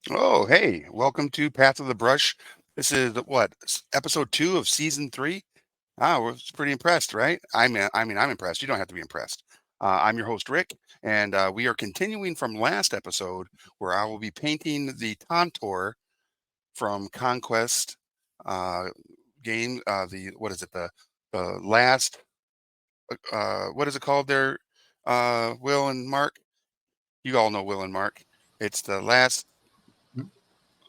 Oh, hey, welcome to Path of the Brush. This is episode 2 of season 3. We're pretty impressed, right? I'm impressed. You don't have to be impressed. I'm your host, Rick, and we are continuing from last episode where I will be painting the Tantor from Conquest uh, game. What is it? The last, what is it called there? Will and Mark? You all know Will and Mark. It's the last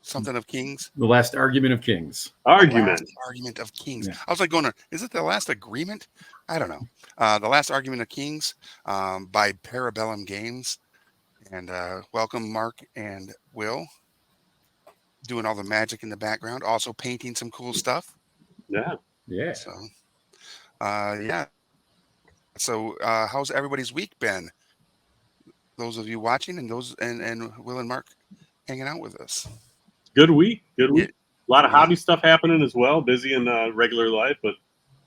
something of Kings. The Last Argument of Kings. The last Argument. argument of kings. Yeah. I was like going, is it the last agreement? I don't know. The last argument of kings by Parabellum Games. And welcome, Mark and Will, doing all the magic in the background, also painting some cool stuff. Yeah. Yeah. So, yeah. So, how's everybody's week been? Those of you watching and and Will and Mark hanging out with us. Good week. Good Yeah, week. A lot of yeah. hobby stuff happening as well. Busy in regular life, but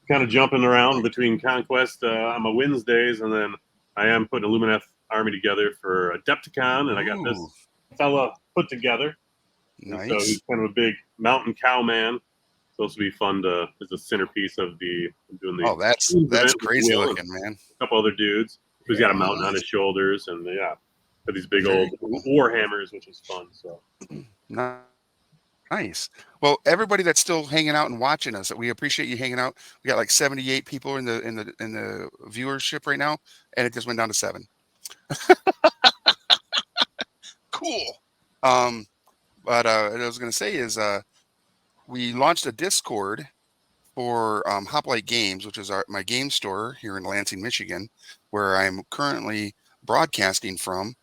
kind of jumping around between Conquest on my Wednesdays, and then I am putting a Lumineth army together for Adepticon, and I got Ooh, this fella put together. And so he's nice. kind of a big mountain cow man. Supposed to be fun to as a centerpeace of doing the Oh, Queens that's event with crazy Will and looking, man. a couple other dudes. So he's got a Yeah. mountain on his shoulders, and yeah, got these big Very old cool. war hammers, which is fun. So Nice. Well, everybody that's still hanging out and watching us, we appreciate you hanging out. We got like 78 people in the viewership right now, and it just went down to 7. Cool. Um, but what I was gonna say is we launched a Discord for Hoplite Games, which is my game store here in Lansing, Michigan, where I'm currently broadcasting from.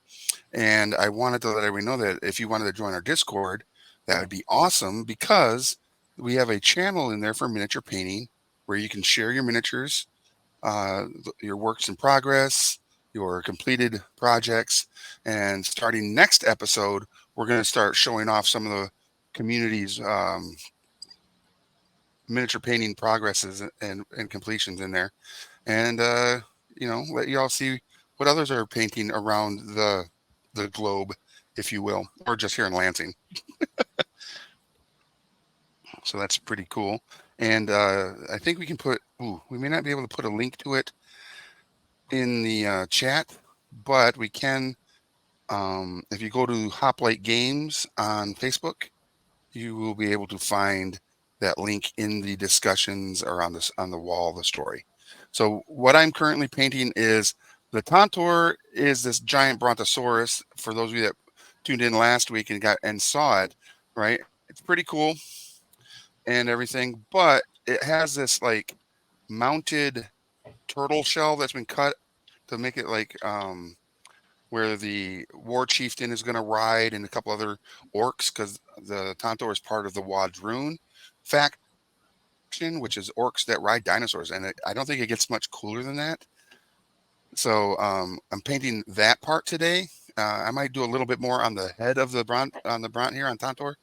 And I wanted to let everybody know that if you wanted to join our Discord, that would be awesome because we have a channel in there for miniature painting where you can share your miniatures, your works in progress, your completed projects. And starting next episode, we're going to start showing off some of the community's miniature painting progresses and completions in there. And, let you all see what others are painting around the globe, if you will, or just here in Lansing. So that's pretty cool. And I think we can we may not be able to put a link to it in the chat, but we can, if you go to Hoplite Games on Facebook, you will be able to find that link in the discussions or on the wall of the story. So what I'm currently painting is the Tantor is this giant brontosaurus. For those of you that tuned in last week and saw it, right? It's pretty cool and everything, but it has this like mounted turtle shell that's been cut to make it like where the war chieftain is going to ride and a couple other orcs because the Tantor is part of the Wadroon faction, which is orcs that ride dinosaurs. And I don't think it gets much cooler than that. So I'm painting that part today. I might do a little bit more on the head of the Bront here on Tantor.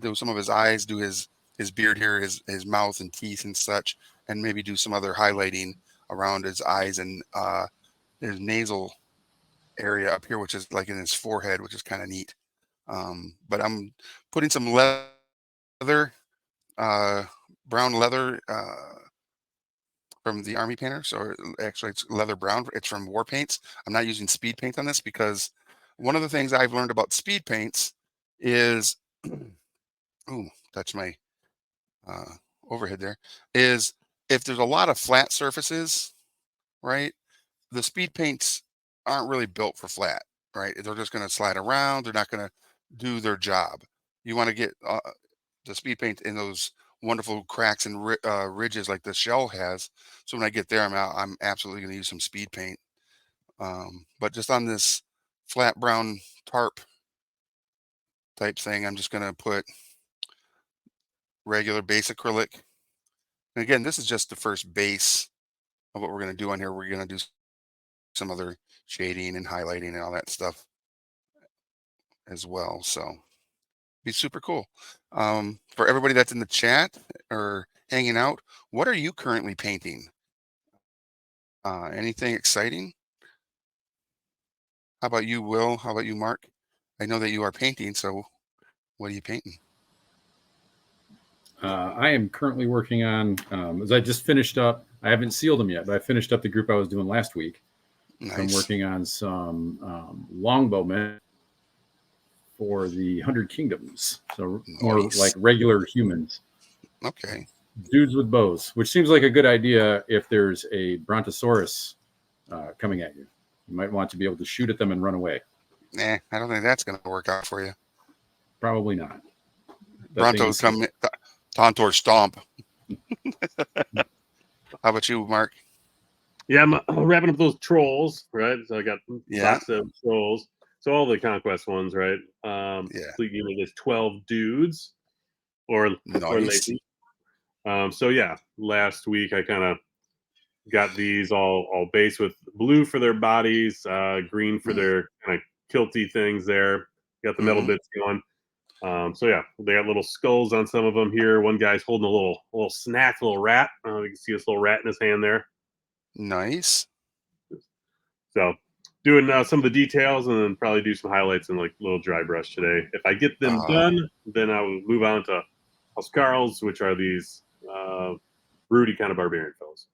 Do some of his eyes, do his beard here, his mouth and teeth and such, and maybe do some other highlighting around his eyes and his nasal area up here, which is like in his forehead, which is kind of neat. But I'm putting some leather, uh, brown leather from the army painter. So actually, it's leather brown. It's from War Paints. I'm not using speed paint on this because one of the things I've learned about speed paints is, ooh, touch my uh, overhead there, is if there's a lot of flat surfaces, right? The speed paints aren't really built for flat, right? They're just going to slide around. They're not going to do their job. You want to get the speed paint in those wonderful cracks and ridges like the shell has. So when I get there, I'm absolutely going to use some speed paint. But just on this flat brown tarp type thing, I'm just going to put regular base acrylic. And again, this is just the first base of what we're going to do on here. We're going to do some other shading and highlighting and all that stuff as well. So be super cool. For everybody that's in the chat or hanging out, what are you currently painting? Anything exciting? How about you, Will? How about you, Mark? I know that you are painting, so What are you painting? I am currently working on, as I just finished up, I haven't sealed them yet, but I finished up the group I was doing last week. So I'm Nice. working on some longbowmen for the 100 Kingdoms. So more like Nice. regular humans, Okay. dudes with bows, which seems like a good idea if there's a brontosaurus coming at you. You might want to be able to shoot at them and run away. I don't think that's going to work out for you. Probably not. That thing Bronto is come Tontor stomp. How about you, Mark? Yeah, I'm wrapping up those trolls, right? So I got a Yeah. box of trolls. So all the conquest ones, right? Yeah. Complete unit is 12 dudes or Nice. ladies. So yeah, last week I kind of got these all based with blue for their bodies, green for their kind of kilty things there. Got the metal Mm-hmm. bits going. So yeah, they got little skulls on some of them here. One guy's holding a little snack, little rat. You can see this little rat in his hand there. Nice. So doing some of the details and then probably do some highlights and like little dry brush today. If I get them done, then I will move on to Huskarls, which are these broody kind of barbarian fellows.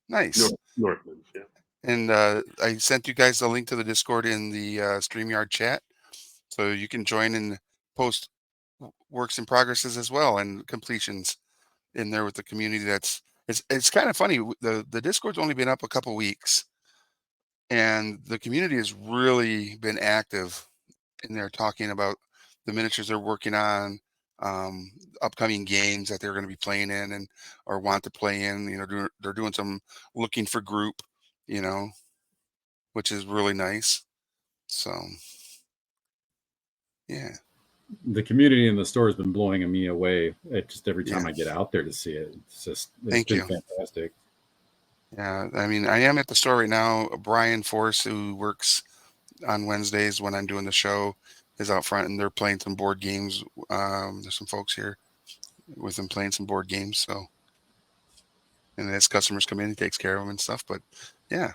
Nice. Northmen, yeah. And I sent you guys the link to the Discord in the StreamYard chat, so you can join and post works in progresses as well and completions in there with the community. It's kind of funny. The Discord's only been up a couple weeks, and the community has really been active in there talking about the miniatures they're working on, um, upcoming games that they're going to be playing in and or want to play in. They're doing some looking for group, you know, which is really nice. So yeah, the community in the store has been blowing me away. Just every yeah. time I get out there to see it, it's Thank been you. fantastic. Yeah, I mean, I am at the store right now. Brian Force, who works on Wednesdays when I'm doing the show, is out front, and they're playing some board games. There's some folks here with them playing some board games. So, and as customers come in, he takes care of them and stuff. But yeah,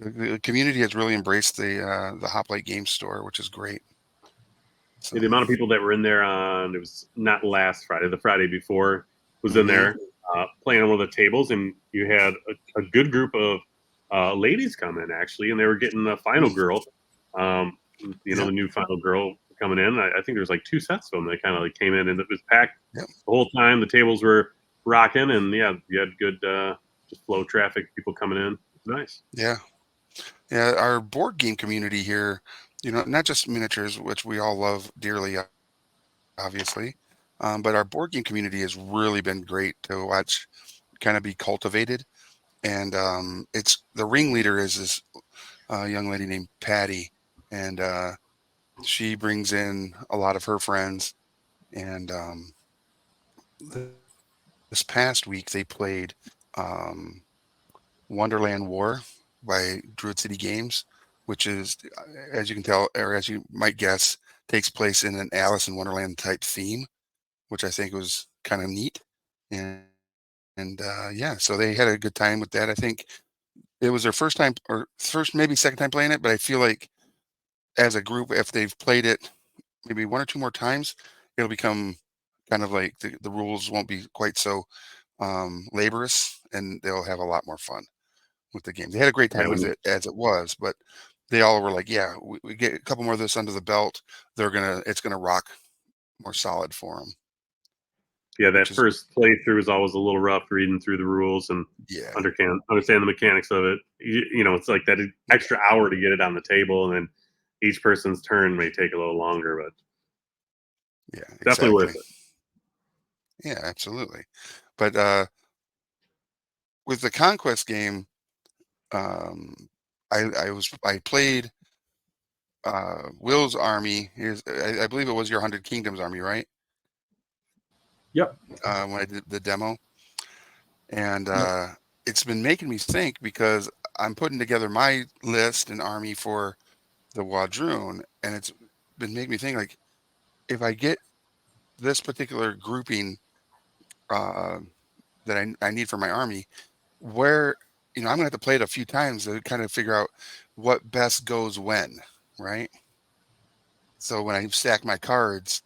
the community has really embraced the Hoplite Game Store, which is great. So, Yeah, the amount of people that were in there on it was not last Friday, the Friday before was in hmm there playing on one of the tables, and you had a good group of ladies come in actually, and they were getting the final girl. Um, yep, the new final girl coming in. I think there was like two sets of them that kind of like came in, and it was packed yep, the whole time. The tables were rocking, and yeah, you had good just flow traffic, people coming in. Nice. yeah, yeah. Our board game community here, not just miniatures, which we all love dearly, obviously. But our board game community has really been great to watch kind of be cultivated. And it's the ringleader is this young lady named Patty, and she brings in a lot of her friends. And this past week they played um, Wonderland War by Druid City Games, which is, as you can tell, or as you might guess, takes place in an Alice in Wonderland type theme, which I think was kind of neat. And yeah, so they had a good time with that. I think it was their first time or first, maybe second time playing it, but I feel like as a group, if they've played it maybe one or two more times, it'll become kind of like the rules won't be quite so laborious and they'll have a lot more fun with the game. They had a great Yeah, time with it as it was, but they all were like, yeah, we get a couple more of this under the belt. It's going to rock more solid for them, yeah, which that is, first playthrough is always a little rough reading through the rules and yeah, understand the mechanics of it. It's like that extra hour to get it on the table, and then each person's turn may take a little longer, but yeah, definitely exactly. worth it. Yeah, absolutely. But with the Conquest game, um, I played Will's army. I believe it was your 100 Kingdoms army, right? Yep. When I did the demo, and Yep. it's been making me think because I'm putting together my list and army for the Wadroon, and it's been making me think like if I get this particular grouping uh, that I need for my army, where I'm gonna have to play it a few times to kind of figure out what best goes when, right? So when I stack my cards,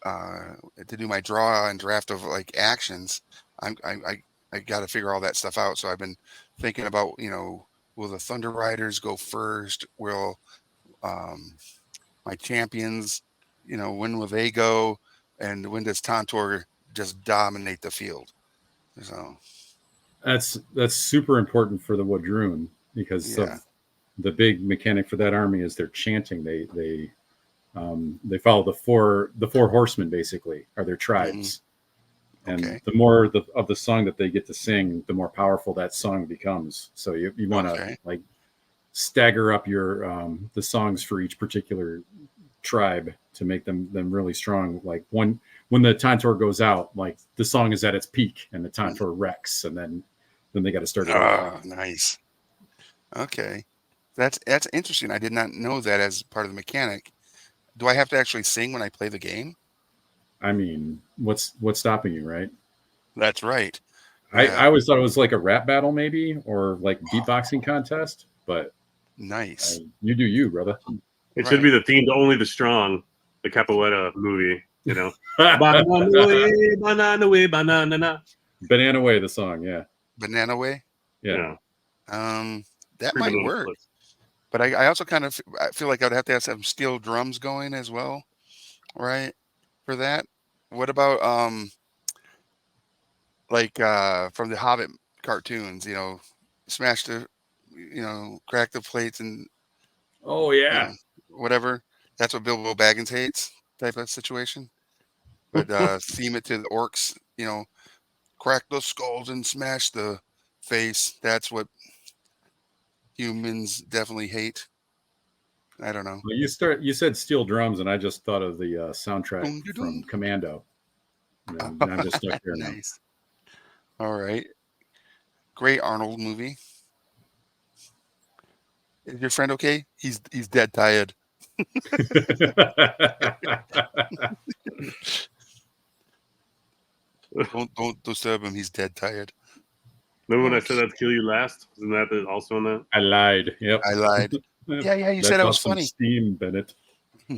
to do my draw and draft of like actions, I got to figure all that stuff out. So I've been thinking about, will the Thunder Riders go first? Will my champions, when will they go? And when does Tantor just dominate the field? So That's super important for the Wadroon because yeah, of the big mechanic for that army is their chanting. They follow the four horsemen basically are their tribes, and okay, the more of the song that they get to sing, the more powerful that song becomes. So you want to okay, like stagger up your the songs for each particular tribe to make them really strong. Like when the Tantor goes out, like the song is at its peak and the Tantor wrecks, and then they got to start it over. nice. Okay, that's interesting. I did not know that as part of the mechanic. Do I have to actually sing when I play the game? I mean, what's stopping you, right? That's right. I Yeah, always thought it was like a rap battle, maybe, or like beatboxing contest, but nice. you do you, brother. It should Right. be the theme to Only the Strong, the Capoeira movie. Banana way, banana way, banana. Banana Way, the song, yeah, Banana Way. yeah. That might Pre-banana work. splits. But I also kind of I feel like I'd have to have some steel drums going as well, right? For that. What about like from the Hobbit cartoons, smash the crack the plates and Oh you yeah. know, whatever. That's what Bilbo Baggins hates type of situation. But theme it to the orcs, crack those skulls and smash the face. That's what humans definitely hate. I don't know. Well, you said steel drums, and I just thought of the soundtrack Doom, doom, from doom. Commando. And I'm just stuck there now. Nice. All right. Great Arnold movie. Is your friend okay? He's dead tired. Don't disturb him. He's dead tired. Remember when I said Okay. I'd kill you last? Isn't that also on that? I lied. Yep. I lied. Yeah. You said Let that was off some funny. steam, Bennett.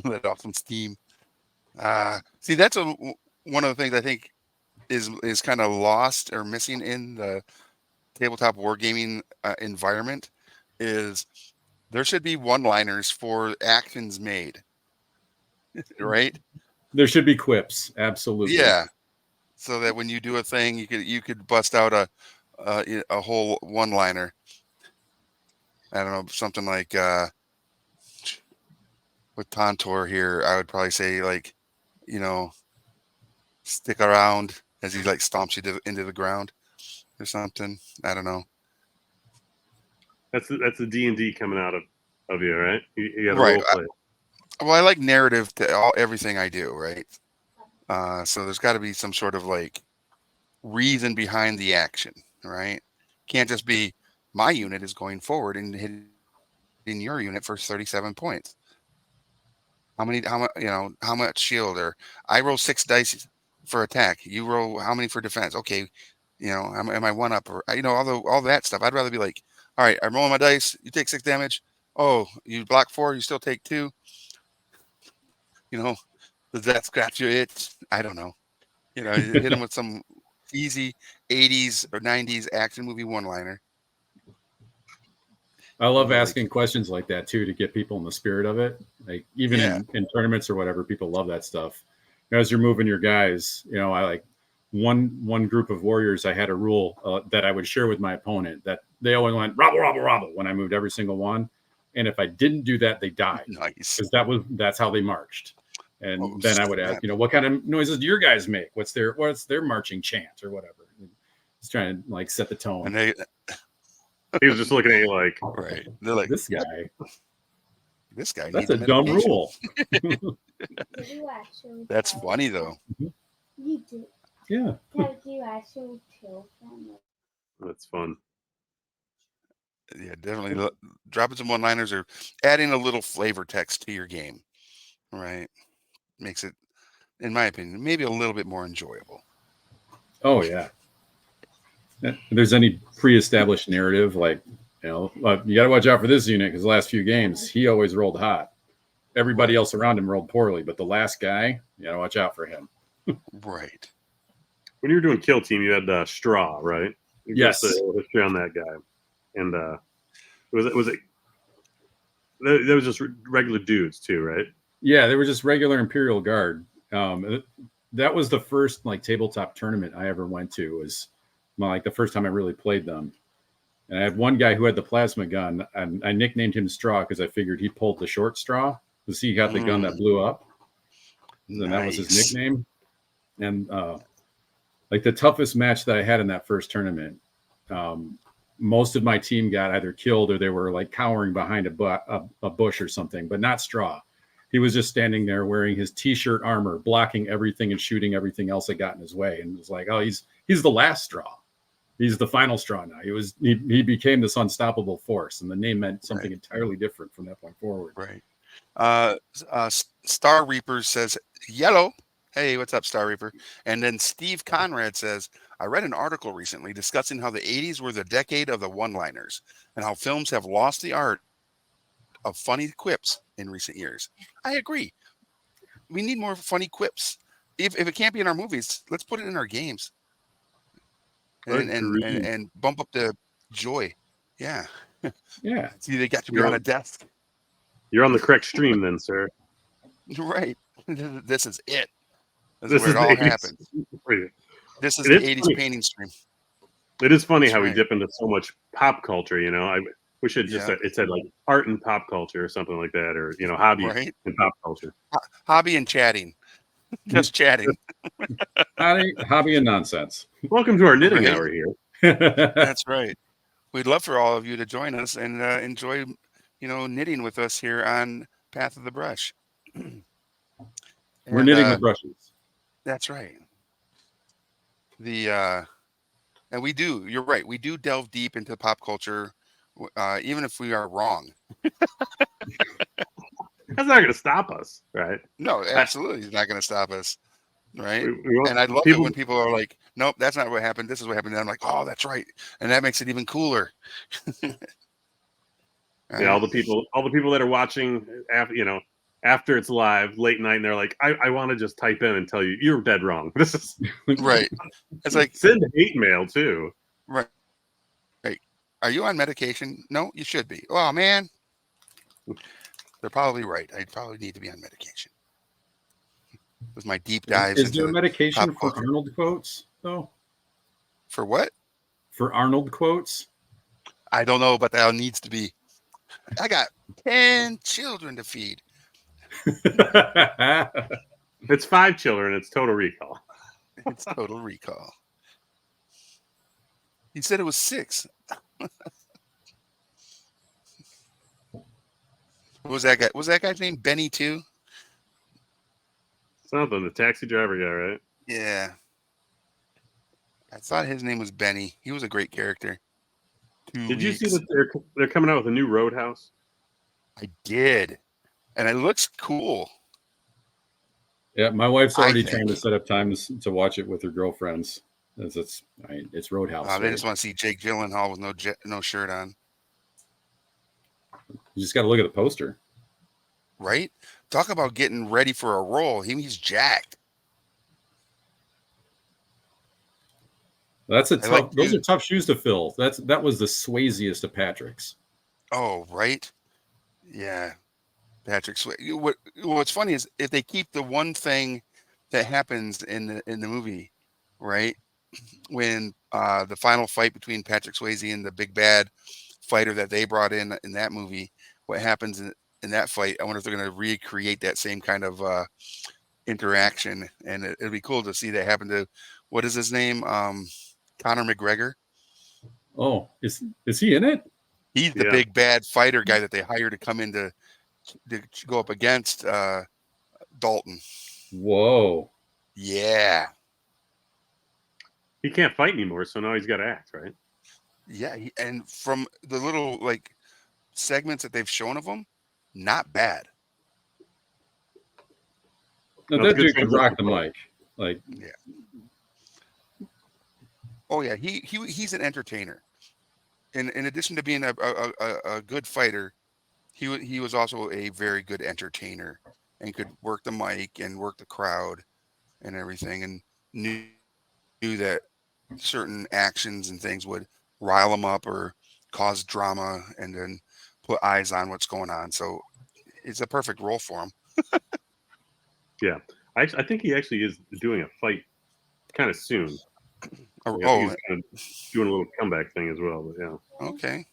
Let off some steam. See, that's one of the things I think is kind of lost or missing in the tabletop wargaming environment is there should be one-liners for actions made, right? There should be quips. Absolutely. Yeah, so that when you do a thing, you could bust out a whole one-liner. I don't know, something like with Tantor here, I would probably say like, you know, stick around as he like stomps you into the ground or something. I don't know. That's the D&D coming out of you, right? You got to Right. role play. Well, I like narrative to everything I do, right? So there's got to be some sort of like reason behind the action, right? Can't just be my unit is going forward and hitting your unit for 37 points. How much shield, or I roll 6 dice for attack. You roll how many for defense? Okay, am I one up, or all that stuff. I'd rather be like, all right, I'm rolling my dice. You take 6 damage. Oh, you block 4. You still take 2. You know, does that scratch your itch? I don't know. You hit them with some easy 80s or 90s action movie one-liner. I love Like, asking questions like that too to get people in the spirit of it. Like even yeah, in tournaments or whatever, people love that stuff. As you're moving your guys, I like one group of warriors. I had a rule that I would share with my opponent that they always went robble robble robble when I moved every single one, and if I didn't do that, they died nice. because that's how they marched. And Oh, then I would ask, snap. what kind of noises do your guys make? What's their marching chant or whatever? Just trying to like set the tone. And they He was just looking at you like, right. They're like, This guy. this guy That's needs a dumb medication. rule. Did you actually That's kill funny them? though. You did. Yeah. Did you actually kill them? that's fun. Yeah, definitely dropping some one-liners or adding a little flavor text to your game, right? Makes it, in my opinion, maybe a little bit more enjoyable. Oh yeah. If there's any pre-established narrative, like you got to watch out for this unit because the last few games he always rolled hot. everybody else around him rolled poorly, but the last guy, you gotta watch out for him. Right. When you were doing Kill Team, you had Straw, right? Yes. Give us a history on that guy. And was it? That was just regular dudes too, right? Yeah, they were just regular Imperial Guard. That was the first like tabletop tournament I ever went to. Was like the first time I really played them. And I had one guy who had the plasma gun, and I nicknamed him Straw because I figured he pulled the short straw because he got the gun that blew up, and that was his Nice. nickname. And like the toughest match that I had in that first tournament, most of my team got either killed or they were like cowering behind a bush or something, but not Straw. He was just standing there wearing his t-shirt armor, blocking everything and shooting everything else that got in his way. And it was like, oh, he's the last straw. He's the final straw now. He became this unstoppable force, and the name meant something entirely different from that point forward. Right. Star Reaper says yellow. Hey, what's up, Star Reaper? And then Steve Conrad says, I read an article recently discussing how the 80s were the decade of the one-liners and how films have lost the art of funny quips in recent years. I agree. We need more funny quips. If it can't be in our movies, let's put it in our games. And bump up the joy. Yeah. Yeah. See, they got to be on a desk. You're on the correct stream then, sir. Right. This is it. This This is where is it all happens. This is It the is 80s funny. painting stream. It is funny That's how we right. dip into so much pop culture. You know, I wish it just it said like art and pop culture or something like that, or hobby and pop culture. Hobby and chatting. Just chatting. Hobby and nonsense. Welcome to our knitting hour here. That's right. We'd love for all of you to join us and enjoy, knitting with us here on Path of the Brush. We're knitting with brushes. That's right. And we do. You're right. We do delve deep into pop culture, even if we are wrong. That's not going to stop us, right? No, absolutely, it's not going to stop us, right? We And I love it when people are like, "Nope, that's not what happened. This is what happened." And I'm like, "Oh, that's right," and that makes it even cooler. Right? Yeah, all the people that are watching after it's live late night, and they're like, I want to just type in and tell you you're dead wrong. This is right. It's like send hate mail too. Right. Right. Are you on medication? No, you should be. Oh man, they're probably right. I probably need to be on medication. With my deep dives Is there into medication pop for culture. Arnold quotes though? For what? For Arnold quotes? I don't know, but that needs to be. I got 10 children to feed. It's 5 children. It's Total Recall. It's Total Recall. He said it was 6. What was that guy? Was that guy's name Benny too? Something. The taxi driver guy, right? Yeah. I thought his name was Benny. He was a great character. Did you see that they're coming out with a new Roadhouse? I did. And it looks cool. Yeah, my wife's already trying to set up times to watch it with her girlfriends. As it's Roadhouse. They just want to see Jake Gyllenhaal with no shirt on. You just got to look at the poster. Right? Talk about getting ready for a role. He's jacked. Those are tough shoes to fill. That was the Swayziest of Patrick's. Oh, right. Yeah. Patrick Swayze. What's funny is if they keep the one thing that happens in the movie, right? When the final fight between Patrick Swayze and the big bad fighter that they brought in that movie, what happens in that fight? I wonder if they're going to recreate that same kind of interaction, and it'd be cool to see that happen to what is his name, Conor McGregor. Oh, is he in it? He's the big bad fighter guy that they hired to come in to go up against Dalton. Whoa. Yeah. He can't fight anymore, so now he's got to act, right? Yeah, and from the little segments that they've shown of him, not bad. No, that dude could rock the mic. Yeah. Oh yeah, he's an entertainer. In addition to being a good fighter, he was also a very good entertainer and could work the mic and work the crowd and everything, and knew that certain actions and things would rile them up or cause drama, and then put eyes on what's going on. So it's a perfect role for him. Yeah, I think he actually is doing a fight kind of soon. Like, I think Oh, he's kind of doing a little comeback thing as well. But yeah, okay.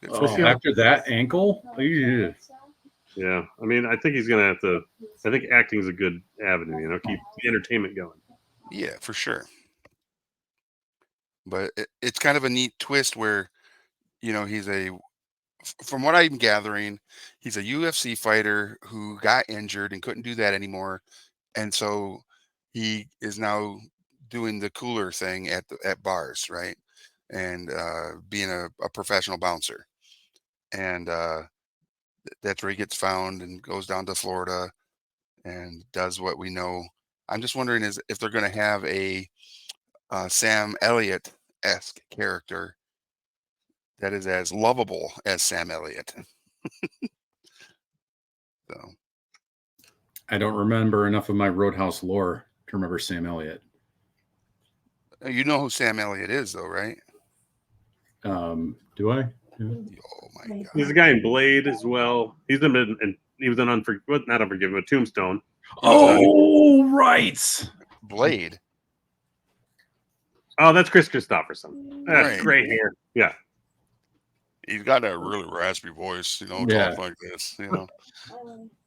Good for We'll Oh, see him. how- after that ankle, Ew. yeah. I mean, I think he's gonna have to. I think acting is a good avenue. Keep the entertainment going. Yeah, for sure. But it's kind of a neat twist where, he's from what I'm gathering, he's a UFC fighter who got injured and couldn't do that anymore. And so he is now doing the cooler thing at bars, right? And being a professional bouncer. And that's where he gets found and goes down to Florida and does what we know. I'm just wondering is if they're going to have a Sam Elliott esque character that is as lovable as Sam Elliott. So I don't remember enough of my Roadhouse lore to remember Sam Elliott. you know who Sam Elliott is, though, right? Do I? Yeah. Oh my He's a God! guy in Blade as well. He's been in, and he was in not Unforgiven, but Tombstone. Oh, right. Blade, Oh, that's Chris Christopherson. That's right? gray hair. Yeah, He's got that really raspy voice, Yeah. talk like this,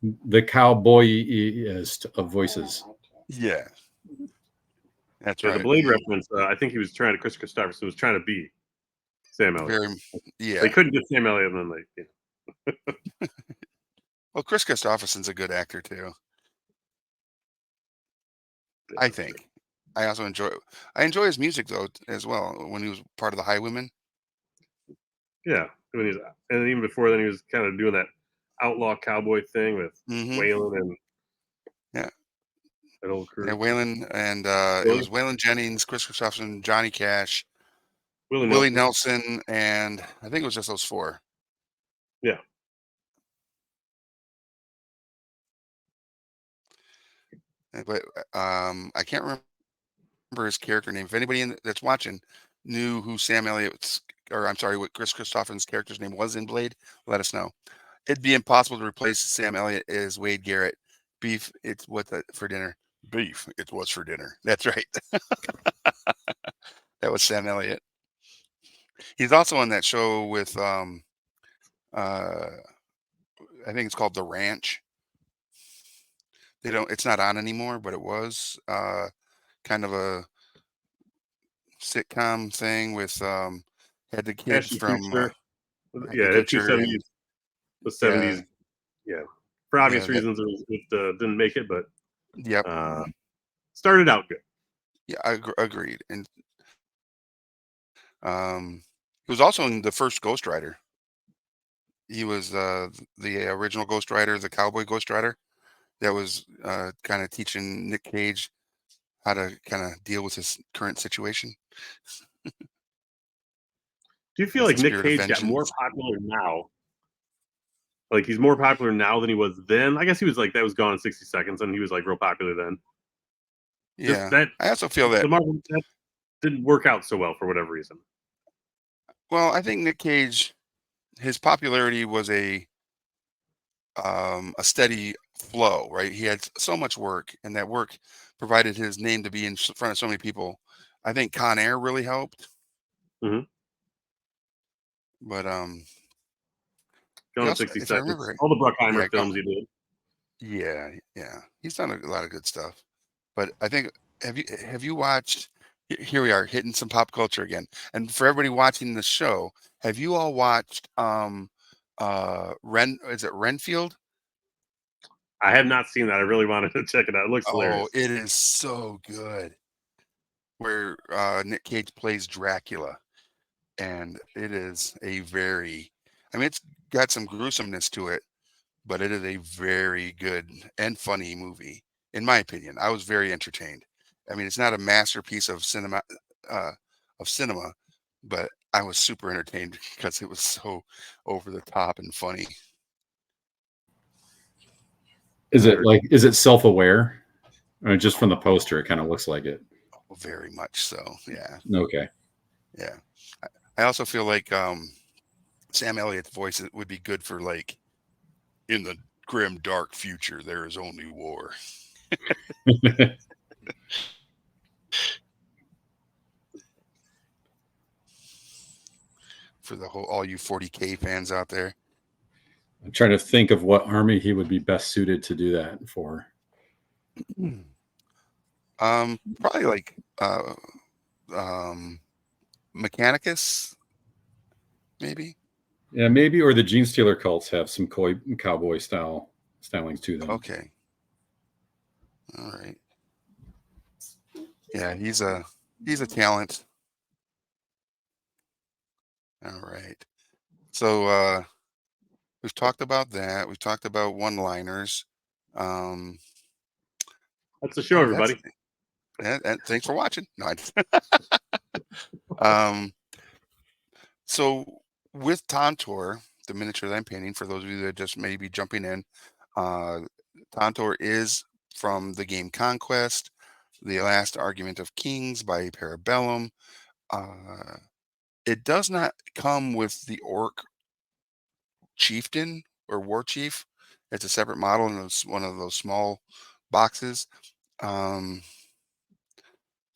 The cowboyiest of voices. Yeah, that's yeah. The right. Blade reference. I think Chris Christopherson was trying to be Sam Elliott. Very, yeah. They couldn't get Sam Elliott, and then Well, Chris Christopherson's a good actor too. I think. I enjoy his music though as well. When he was part of the Highwaymen. Yeah, and even before then, he was kind of doing that outlaw cowboy thing with Mm-hmm. Waylon and Yeah, that old yeah. crew. Waylon and it was Willie, Waylon Jennings, Chris Christopherson, Johnny Cash, Willie Willie Nelson. Nelson, and I think it was just those four. Yeah, But I can't remember his character name. If anybody that's watching knew who Sam Elliott's, or I'm sorry, what Chris Christopherson's character's name was in Blade, let us know. It'd be impossible to replace Sam Elliott as Wade Garrett. Beef, it's for dinner. Beef, it was for dinner. That's right. That was Sam Elliott. He's also on that show with uh I think it's called The Ranch. They don't It's not on anymore, but it was kind of a sitcom thing with had the kids Ashton from Kutcher. Ashton Yeah, it Kutcher and the yeah, 70s. Yeah, for yeah, obvious reasons, it didn't make it, but yep, started out good. yeah, agreed. And he was also in the first Ghost Rider. He was the original Ghost Rider, the cowboy Ghost Rider that was kind of teaching Nick Cage how to kind of deal with his current situation Do you feel as like the Nick spirit of Cage got more vengeance. popular now? Like he's more popular now than he was then. I guess he was like that was Gone in 60 Seconds, and he was like real popular then. Just Yeah, that I also feel the that. Marvel that didn't work out so well for whatever reason. Well, I think Nick Cage, his popularity was a steady flow, right? He had so much work, and that work provided his name to be in front of so many people. I think Con Air really helped, Mm-hmm. but he Gone in also, 60 if I remember Seconds. right, All the Bruckheimer yeah, films he did. yeah, he's done a lot of good stuff. But I think have you watched? Here we are hitting some pop culture again. And for everybody watching the show, have you all watched Ren? Is it Renfield? I have not seen that. I really wanted to check it out. It looks Oh, hilarious. it is so good. Where Nick Cage plays Dracula, and it is a very, I mean, it's got some gruesomeness to it, but it is a very good and funny movie, in my opinion. I was very entertained. I mean, it's not a masterpiece uh, cinema, but I was super entertained because it was so over the top and funny. Is it self-aware? Or just from the poster, it kind of looks like it. Very much so. Yeah. Okay. Yeah. I also feel like Sam Elliott's voice would be good for like in the grim dark future there is only war. For the whole all you 40K fans out there. I'm trying to think of what army he would be best suited to do that for. Probably like Mechanicus, maybe. Yeah, maybe, or the Gene Stealer cults have some cowboy stylings to them. Okay. All right. Yeah, he's a talent. All right. So we've talked about that. We've talked about one-liners. Um, That's the show, everybody. and thanks for watching. No, so with Tantor, the miniature that I'm painting, for those of you that just may be jumping in, Tantor is from the game Conquest, The Last Argument of Kings by Parabellum. It does not come with the orc chieftain or war chief. It's a separate model in one of those small boxes.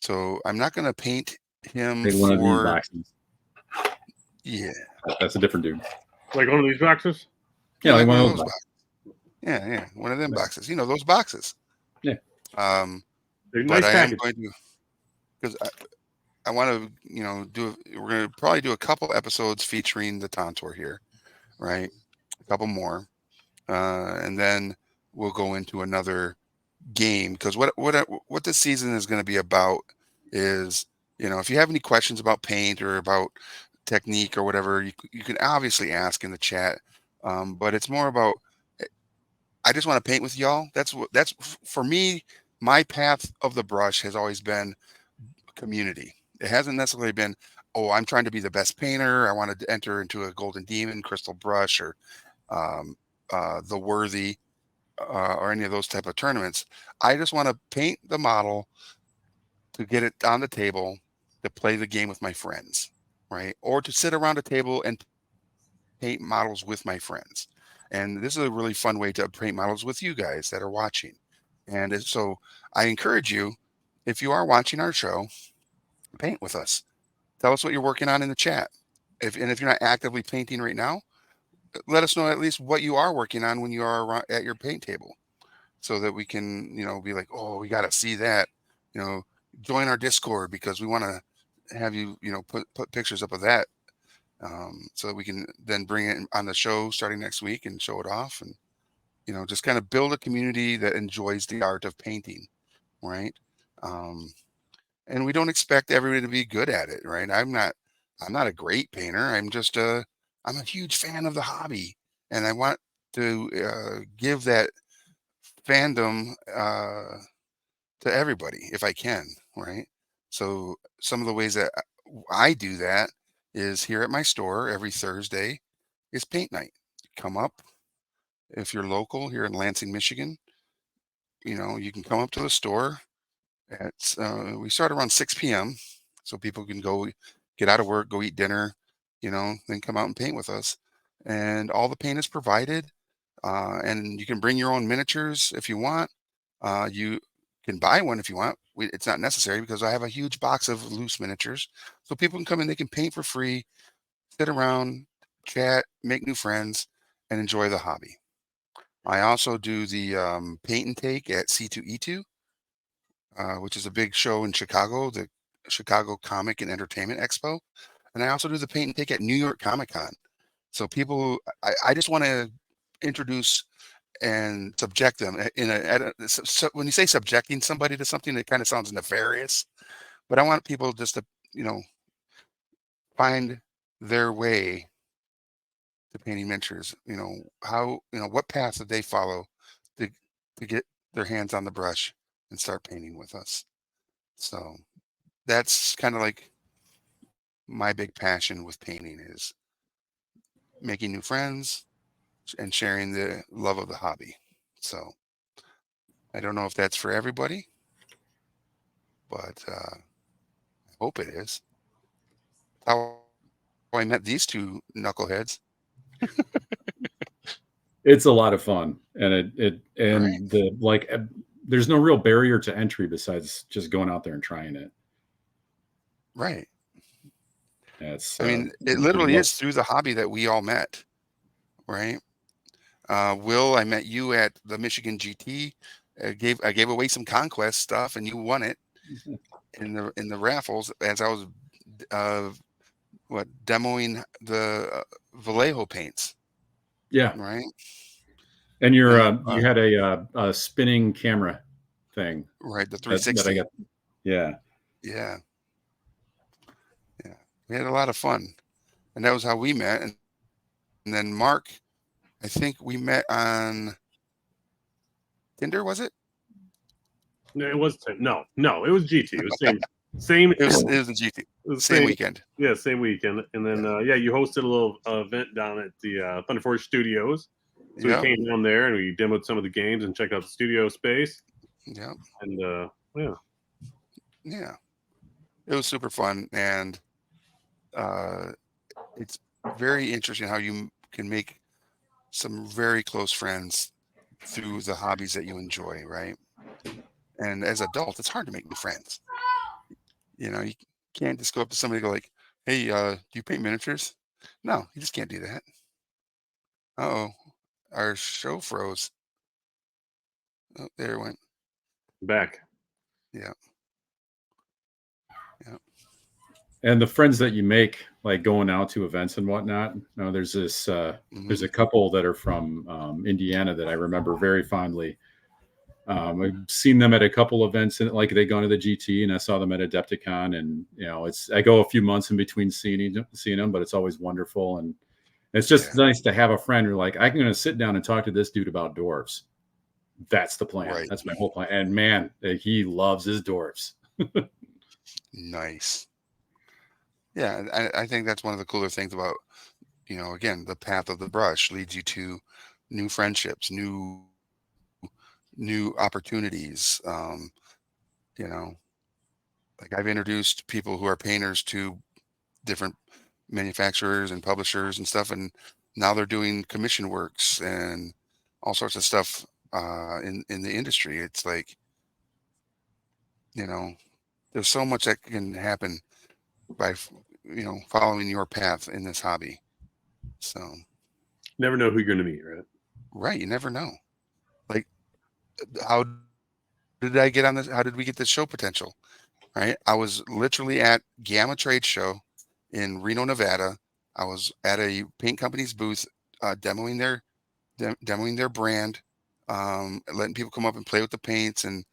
So I'm not going to paint him One of these for. boxes. Yeah. That's a different dude. Like one of these boxes? Yeah, like one of those boxes. Yeah, one of them boxes. You know, those boxes. Yeah. They're But nice I am package. going to, because I want to, we're going to probably do a couple episodes featuring the Tantor here, right? A couple more. And then we'll go into another game, because what this season is going to be about is, if you have any questions about paint or about technique or whatever, you can obviously ask in the chat. But it's more about, I just want to paint with y'all. That's for me. My path of the brush has always been community. It hasn't necessarily been, oh, I'm trying to be the best painter. I want to enter into a Golden Demon, Crystal Brush, or the Worthy, or any of those type of tournaments. I just want to paint the model to get it on the table to play the game with my friends, right? Or to sit around a table and paint models with my friends. And this is a really fun way to paint models with you guys that are watching. And so I encourage you, if you are watching our show, paint with us. Tell us what you're working on in the chat. If you're not actively painting right now, let us know at least what you are working on when you are at your paint table, so that we can, be like, oh, we got to see that, join our Discord, because we want to have you, put pictures up of that, so that we can then bring it on the show starting next week and show it off, and, just kind of build a community that enjoys the art of painting, right? And we don't expect everybody to be good at it, right? I'm not a great painter. I'm a huge fan of the hobby, and I want to give that fandom to everybody if I can, right? So some of the ways that I do that is here at my store every Thursday is paint night. Come up if you're local here in Lansing, Michigan. You can come up to the store. We start around 6 p.m. so people can go get out of work, go eat dinner, then come out and paint with us. And all the paint is provided, and you can bring your own miniatures if you want. You can buy one if you want. It's not necessary, because I have a huge box of loose miniatures, so people can come in. They can paint for free, sit around, chat, make new friends, and enjoy the hobby. I also do the paint and take at C2E2, which is a big show in Chicago, the Chicago Comic and Entertainment Expo. And I also do the paint and take at New York Comic Con. So I just want to introduce and subject them so when you say subjecting somebody to something, it kind of sounds nefarious, but I want people just to, find their way to painting miniatures, how, what path did they follow to, get their hands on the brush and start painting with us. So that's kind of like my big passion with painting, is making new friends and sharing the love of the hobby. So I don't know if that's for everybody, but I hope it is. How I met these two knuckleheads. It's a lot of fun, and it Right. and the like. There's no real barrier to entry besides just going out there and trying it. Right. That's I mean, it the literally love. is through the hobby that we all met. Right. Will, I met you at the Michigan GT. I gave away some Conquest stuff, and you won it in the raffles as I was uh, demoing the Vallejo paints. Yeah, Right. and And then you had a spinning camera thing right, the that I 360. got. Yeah, Yeah. Yeah. We had a lot of fun, and that was how we met. And then Mark, I think we met on Tinder. Was it? No, it was no, it was GT. It was same. It was the GT. It was Same weekend. Yeah, same weekend. And then you hosted a little event down at the Thunder Force Studios. So we Yep. came down there and we demoed some of the games and checked out the studio space. Yep. And yeah, Yeah. It was super fun, and uh, it's very interesting how you can make some very close friends through the hobbies that you enjoy, right? And as adults, it's hard to make new friends. You can't just go up to somebody and go like, "Hey, do you paint miniatures?" No, you just can't do that. Uh-oh, our show froze. Oh, there it went. back. Yeah, yeah. and the friends that you make, like going out to events and whatnot. There's there's Hmm. a couple that are from Indiana that I remember very fondly. I've seen them at a couple events, and like they go to the GT, and I saw them at Adepticon, and it's I go a few months in between seeing them, but it's always wonderful, and it's just Yeah, nice to have a friend who's like, I'm going to sit down and talk to this dude about dwarves. That's the plan. right. That's my whole plan. And man, he loves his dwarves. Nice. Yeah, and I think that's one of the cooler things about, again, the path of the brush leads you to new friendships, new opportunities. You know, like I've introduced people who are painters to different manufacturers and publishers and stuff, and now they're doing commission works and all sorts of stuff in the industry. It's like, you know, there's so much that can happen by following your path in this hobby. So, Never know who you're gonna meet, right? right, you never know. Like, how did I get on this? How did we get this show potential? Right, I was literally at Gamma Trade Show in Reno, Nevada. I was at a paint company's booth, demoing demoing their brand, letting people come up and play with the paints and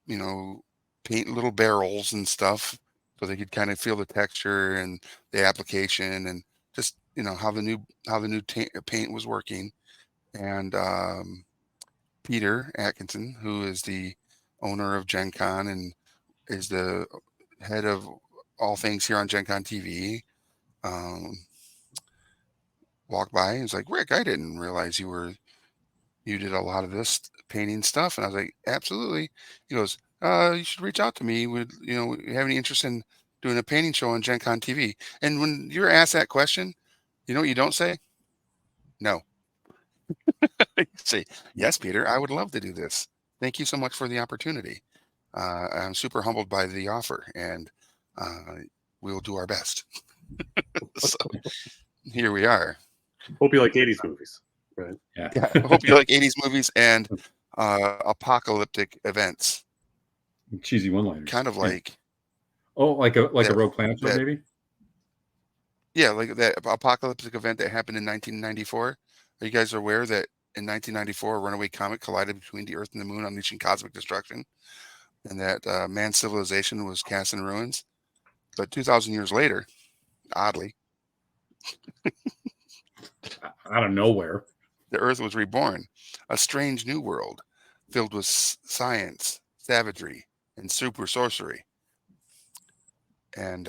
you know paint little barrels and stuff, so they could kind of feel the texture and the application and just how the new paint was working. And Peter Atkinson, who is the owner of Gen Con and is the head of all things here on Gen Con TV, um, walked by and was like, "Rick, I didn't realize you did a lot of this painting stuff." And I was like, "Absolutely." He goes, "You should reach out to me. Would you have any interest in doing a painting show on Gen Con TV?" And when you're asked that question, you know what you don't say? No. You say, "Yes, Peter, I would love to do this. Thank you so much for the opportunity. I'm super humbled by the offer, and uh, we'll do our best." So here we are. Hope you like '80s movies, right? Yeah. Yeah, I hope you like 80s movies and apocalyptic events. Cheesy one-liners. Kind of Yeah. like Oh, like a that Rogue Planetoid, that maybe? yeah, like that apocalyptic event that happened in 1994. Are you guys aware that in 1994 a runaway comet collided between the Earth and the Moon, unleashing cosmic destruction, and that man's civilization was cast in ruins? But 2,000 years later, oddly, Out of nowhere. the Earth was reborn, a strange new world filled with science, savagery, and super sorcery. And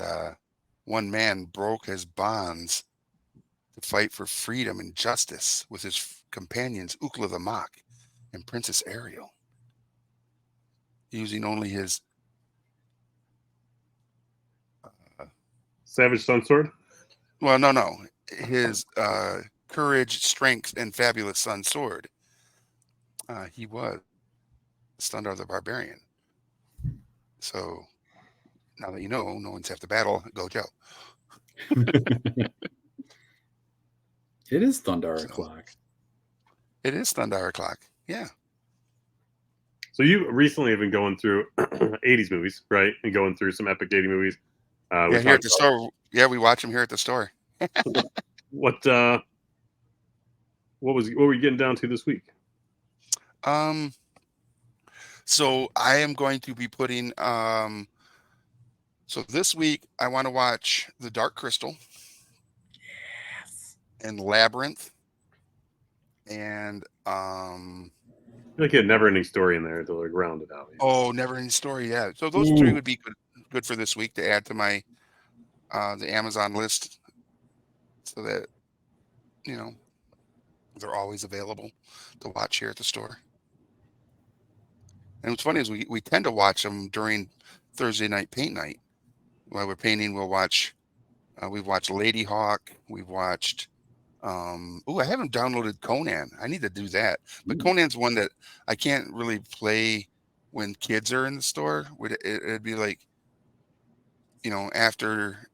one man broke his bonds to fight for freedom and justice with his companions Ukla the Mock and Princess Ariel. using only his Savage Sun Sword. well, no, his courage, strength, and fabulous son sword. He was Stundar the Barbarian. So now that you know, no one's have to battle. Go Joe. It is Thundara So Clock. it is Thundar Clock. Yeah. So you recently have been going through 80s movies, right? And going through some epic 80 movies. Yeah, We here at talked the store. Yeah, we watch them here at the store. about what were you getting down to this week? Um, so I am going to be putting so this week I want to watch The Dark Crystal and Labyrinth and I feel like you had a never ending story in there to like round it out. oh, Never Ending Story. Yeah. So those three would be good for this week to add to my the Amazon list so that you know they're always available to watch here at the store. And what's funny is we tend to watch them during Thursday night paint night. While we're painting, we'll watch. We've watched Lady Hawk. We've watched. Oh, I haven't downloaded Conan. I need to do that. But Conan's one that I can't really play when kids are in the store. It'd be like, after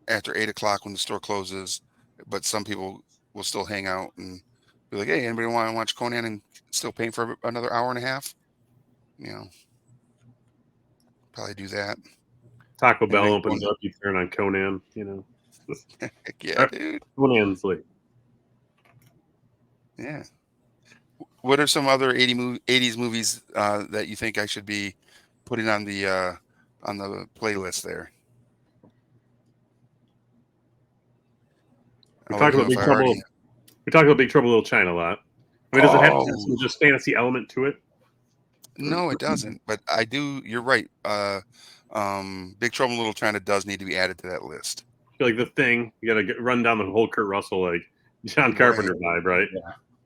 8 o'clock when the store closes. But some people will still hang out and be like, "Hey, anybody want to watch Conan and still paint for another hour and a half?" You know, probably do that. Taco And Bell then opens up, you turn on Conan, heck yeah, dude. Conan's like Yeah. What are some other 80s movies that you think I should be putting on the playlist there? we I'll let talked you know about if Big I Trouble. already. We talked about Big Trouble in Little China a lot. I mean, does it have to have Oh some just fantasy element to it? no, it doesn't. But I do. You're right. Big Trouble in Little China does need to be added to that list. I feel like The Thing, you got to run down the whole Kurt Russell like John Right. Carpenter vibe, right?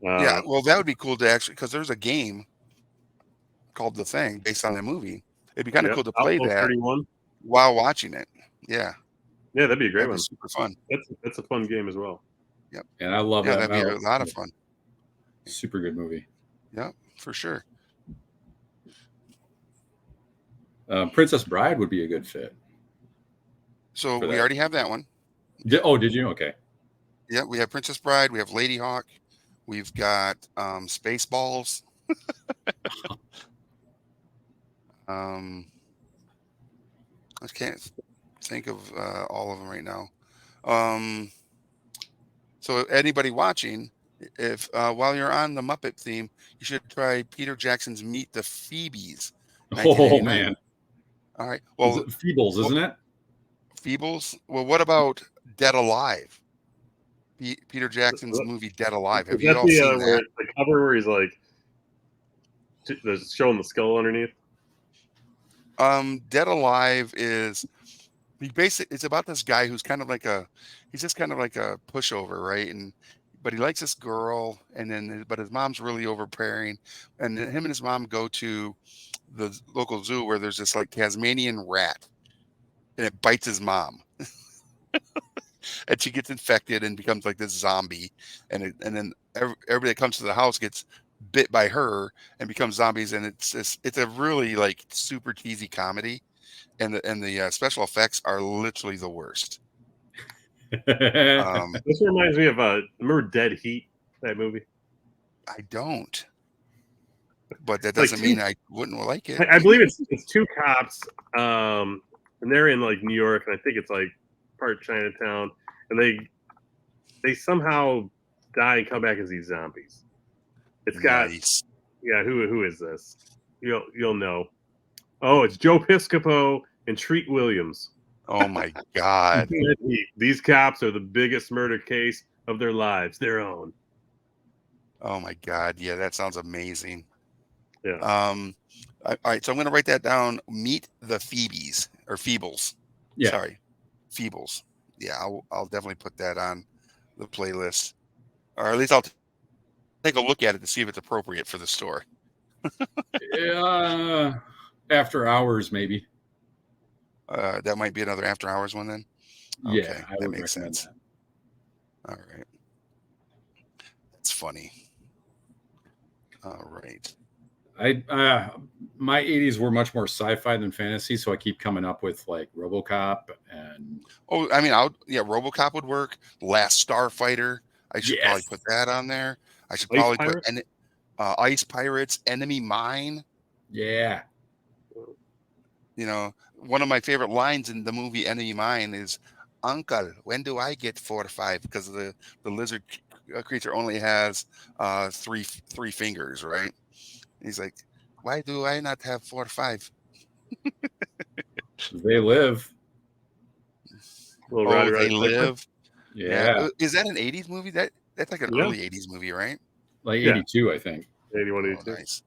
Yeah. Well, that would be cool to actually because there's a game called The Thing based on the movie. It'd be kind of Yep. cool to play Outlaw that 31. while watching it. Yeah, Yeah, that'd be a great that'd be one. super fun. That's a fun game as well. Yep. And I love Yeah, that. that'd be a lot of fun. Super good movie. Yep, for sure. Princess Bride would be a good fit. So for we that. already have that one. Did you? Okay. Yeah, we have Princess Bride. We have Lady Hawk. We've got Spaceballs. I can't think of all of them right now. So anybody watching, if while you're on the Muppet theme, you should try Peter Jackson's Meet the Phoebes, Oh 1989. man. All right. Is Well, it Feebles, isn't it? Feebles. Well, what about Dead Alive? Peter Jackson's movie Dead Alive. Have Is you that all seen where that? it's the cover where he's like there's showing the skull underneath? Dead Alive is it's about this guy who's kind of like he's just kind of like a pushover, right? But he likes this girl, but his mom's really overbearing, and then him and his mom go to the local zoo where there's this like Tasmanian rat, and it bites his mom, and she gets infected and becomes like this zombie, and then everybody that comes to the house gets bit by her and becomes zombies, and it's a really like super cheesy comedy, and the special effects are literally the worst. This reminds me of remember Dead Heat, that movie? I don't, but that Like doesn't mean I wouldn't like it. I believe it's two cops, and they're in like New York, and I think it's like part Chinatown, and they somehow die and come back as these zombies. It's got Nice. who is this? You'll know. Oh, it's Joe Piscopo and Treat Williams. Oh my God. These cops are the biggest murder case of their lives, their own. Oh my God. Yeah, that sounds amazing. Yeah. All right, so I'm going to write that down. Meet the Phoebes or Feebles. Yeah. Sorry, Feebles. Yeah, I'll definitely put that on the playlist, or at least I'll take a look at it to see if it's appropriate for the store. Yeah. After Hours, maybe. That might be another After Hours one then. Yeah, Okay, I that would makes recommend sense. All right, that's funny. All right. My 80s were much more sci-fi than fantasy, so I keep coming up with like RoboCop and Oh, I mean, yeah, RoboCop would work. Last Starfighter. I should probably yes, put that on there. I should Ice probably put Pirate. Ice Pirates, Enemy Mine. yeah. You know, one of my favorite lines in the movie Enemy Mine is, "Uncle, when do I get 4 or 5?" Because the lizard creature only has three fingers, right? He's like, "Why do I not have 4 or 5?" They live. Little Oh, Roddy they Roddy Piper. live. Yeah. Yeah, Is that an 80s movie? That's like an Yeah, early 80s movie, right? like yeah. 82, I think. 81, Oh, 82. nice.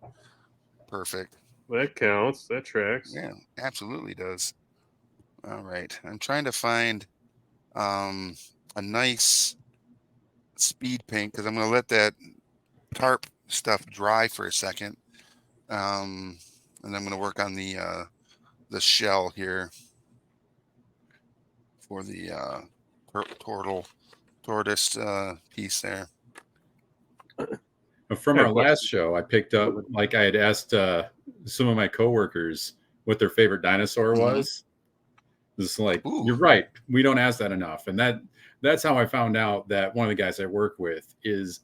Perfect. That counts. That tracks. Yeah, absolutely does. All right. I'm trying to find um a nice speed paint because I'm going to let that tarp stuff dry for a second. And I'm going to work on the shell here for the tortoise piece there. From I our have last questions. show, I picked up, like I had asked some of my coworkers what their favorite dinosaur Mhm. was. It's like, Ooh, you're right. We don't ask that enough. And that's how I found out that one of the guys I work with is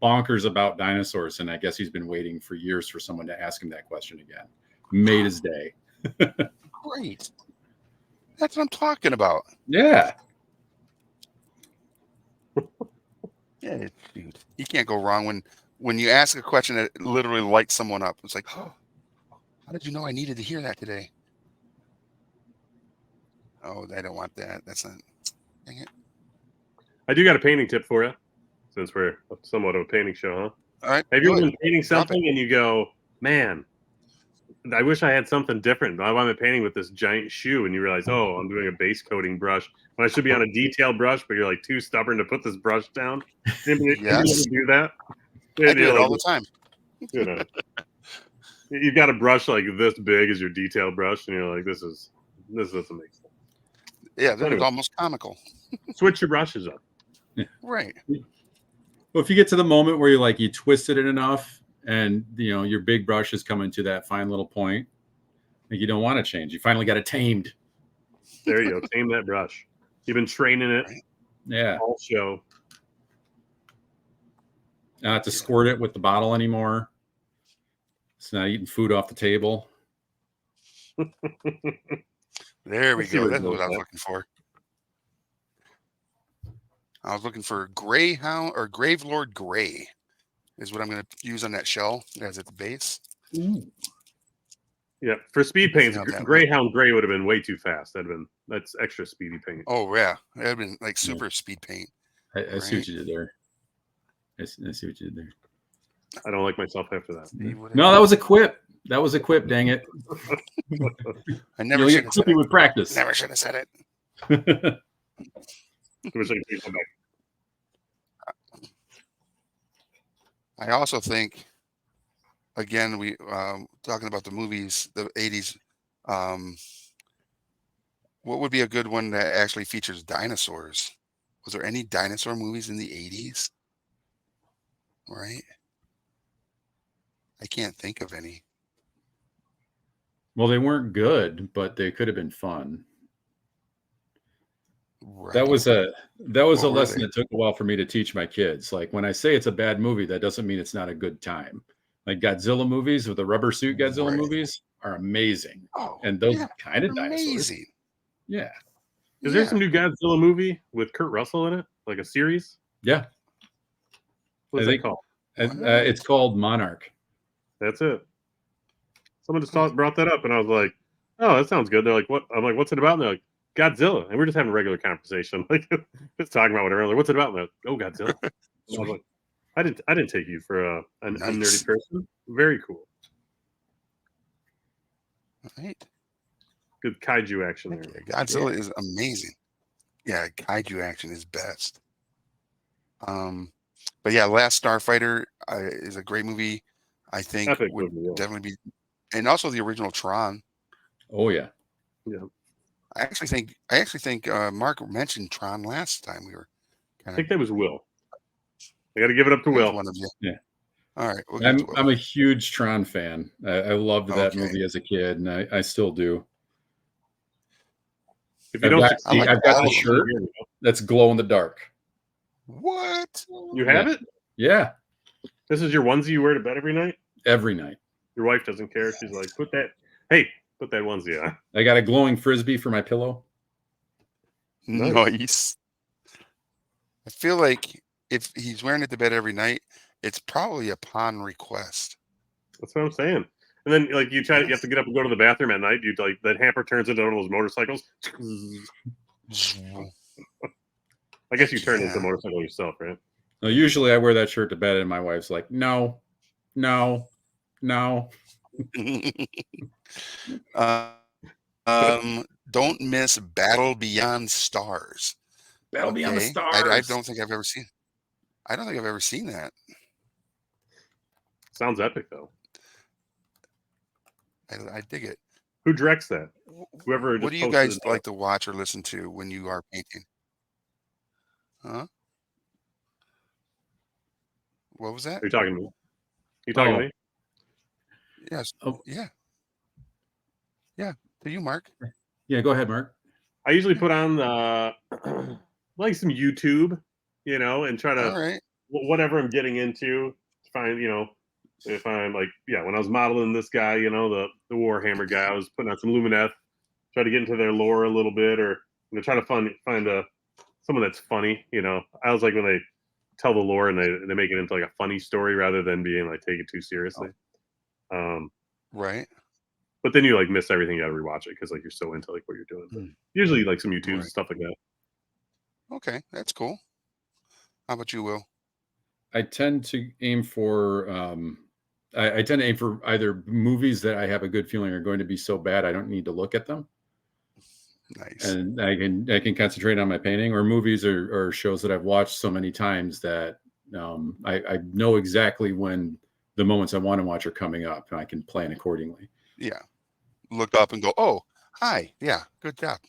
bonkers about dinosaurs. And I guess he's been waiting for years for someone to ask him that question again. Made his day. great. That's what I'm talking about. Yeah. Yeah, dude. You can't go wrong when you ask a question that literally lights someone up. It's like, oh, how did you know I needed to hear that today? Oh, I don't want that. That's not. Dang it. I do got a painting tip for you, since we're somewhat of a painting show, huh? All right, Have you do ever it. been painting Drop it. something and you go, man, I wish I had something different. Why am I painting with this giant shoe? And you realize, oh, I'm doing a base coating brush when I should be on a detail brush, but you're like too stubborn to put this brush down. Anybody Yes, ever do that? I And do you're it like, all the time. you know, you've got a brush like this big as your detail brush, and you're like, this doesn't make sense. Yeah, So this is anyway, almost comical. switch your brushes up. Right. Well, if you get to the moment where you twisted it enough and your big brush is coming to that fine little point, like you don't want to change. You finally got it tamed. There you go. Tame that brush. You've been training it Right. Yeah. all show. Not have to squirt it with the bottle anymore. It's not eating food off the table. There we Let's see go. where it That's goes what I was at. looking for. I was looking for Greyhound or Gravelord Gray is what I'm going to use on that shell as its base. Ooh. Yeah, for speed See paints, how that looks. Greyhound Gray would have been way too fast. That's extra speedy paint. Oh yeah, that'd have been like Yeah. super speed paint. I see what Right. you did there. I see what you did there. I don't like myself after that. See what I No, that did? was a quip. That was a quip. Dang it! I never You'll should get have said quippy it. with practice. Never should have said it. I wish I could take that back. I also think, again, we talking about the movies, the '80s. What would be a good one that actually features dinosaurs? Was there any dinosaur movies in the '80s? Right. I can't think of any. Well, they weren't good, but they could have been fun. Right. That was a What were lesson they? that took a while for me to teach my kids. Like when I say it's a bad movie, that doesn't mean it's not a good time. Like Godzilla movies with the rubber suit Godzilla Right. movies are amazing. Oh, And those yeah, kind of dinosaurs. amazing. Yeah. Is there Yeah. some new Godzilla movie with Kurt Russell in it, like a series? Yeah. What's I that think called? it's called Monarch. That's it. Someone just brought that up, and I was like, "Oh, that sounds good." They're like, "What?" I'm like, "What's it about?" And they're like, "Godzilla," and we're just having a regular conversation, like just talking about whatever. Like, what's it about? And they're like, "Oh, Godzilla." And I was like, "I didn't take you for a Nice. nerdy person. Very cool. Right. Good kaiju action Heck there." yeah, Godzilla is amazing. Yeah, kaiju action is best. But yeah, Last Starfighter is a great movie. I think Epic would movie. Yeah. definitely be and also the original Tron. Oh yeah. I actually think Mark mentioned Tron last time we were I kind think of. that was Will. I got to give it up to There's Will. one of you. Yeah. All right, we'll get to I'm Will. a huge Tron fan. I loved that Okay. movie as a kid, and I still do. If you I've don't got succeed, like I've got all the of them. shirt that's glow in the dark. What? you have Yeah. it. Yeah, This is your onesie you wear to bed every night. every night. Your wife doesn't care. She's like, put that onesie on. I got a glowing frisbee for my pillow. Nice. I feel like if he's wearing it to bed every night, it's probably upon request. That's what I'm saying. And then like you have to get up and go to the bathroom at night. You like that hamper turns into one of those motorcycles. I guess you turn into a motorcycle yourself, right? Now, usually I wear that shirt to bed, and my wife's like, "No, no, no." uh, don't miss Battle Beyond Stars. That'll be on the Okay, stars. I don't think I've ever seen. I don't think I've ever seen that. Sounds epic though. I dig it. Who directs that? Whoever What just do you posted guys it. like to watch or listen to when you are painting? Huh? What was that? Are you talking to me? You talking to me? Yes. Oh, Yeah. Yeah. To you, Mark. yeah. Go ahead, Mark. I usually put on like some YouTube, and try All to right. whatever I'm getting into find, if I'm like, when I was modeling this guy, the Warhammer guy, I was putting on some Lumineth, try to get into their lore a little bit, or try to find someone that's funny. I was like when they tell the lore and they make it into like a funny story rather than being like take it too seriously. Right. But then you like miss everything. You got to rewatch it because like you're so into like what you're doing. But usually like some YouTube Right. stuff like that. Okay, that's cool. How about you, Will? I tend to aim for I tend to aim for either movies that I have a good feeling are going to be so bad I don't need to look at them, Nice. and I can concentrate on my painting, or movies or shows that I've watched so many times that I know exactly when the moments I want to watch are coming up, and I can plan accordingly. Yeah. Look up and go, oh, hi. Yeah, good job.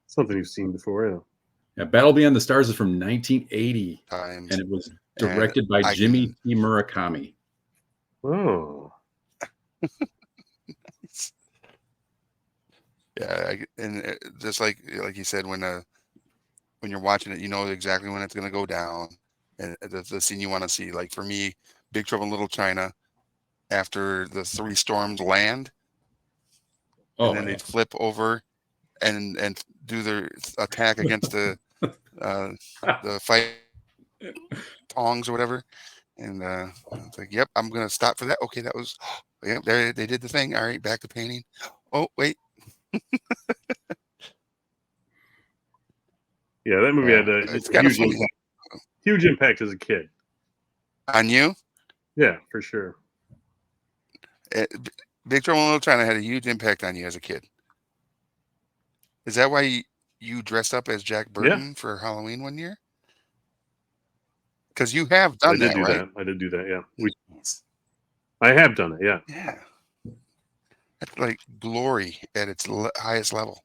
Something you've seen before. Yeah. Yeah, Battle Beyond the Stars is from 1980, Times. and it was And directed by I Jimmy can- T. Murakami. Oh, Yeah, just like you said, when you're watching it, you know exactly when it's going to go down, and the scene you want to see. Like for me, Big Trouble in Little China. After the 3 storms land, and Oh, then yeah. they'd flip over and do their attack against the fight tongs or whatever. And it's like, yep, I'm gonna stop for that. Okay, that was, yep, there they did the thing. All right, back to painting. Oh wait, yeah. That movie had it's a kind of huge funny impact. Huge impact as a kid. on you. Yeah, for sure. Big Trouble in Little China had a huge impact on you as a kid. Is that why you dressed up as Jack Burton for Halloween one year? Because you have I done did that, do right? that. I did do that. Yeah, I have done it. Yeah. Yeah, that's like glory at its highest level.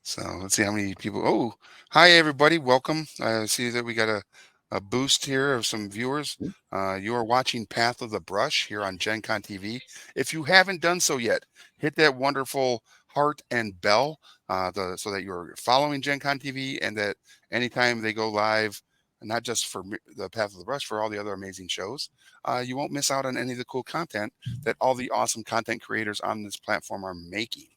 So let's see how many people. Oh, hi everybody, welcome. I see that we got a boost here of some viewers. You are watching Path of the Brush here on Gen Con TV. If you haven't done so yet, hit that wonderful heart and bell so that you're following Gen Con TV, and that anytime they go live, not just for the Path of the Brush, for all the other amazing shows, you won't miss out on any of the cool content that all the awesome content creators on this platform are making.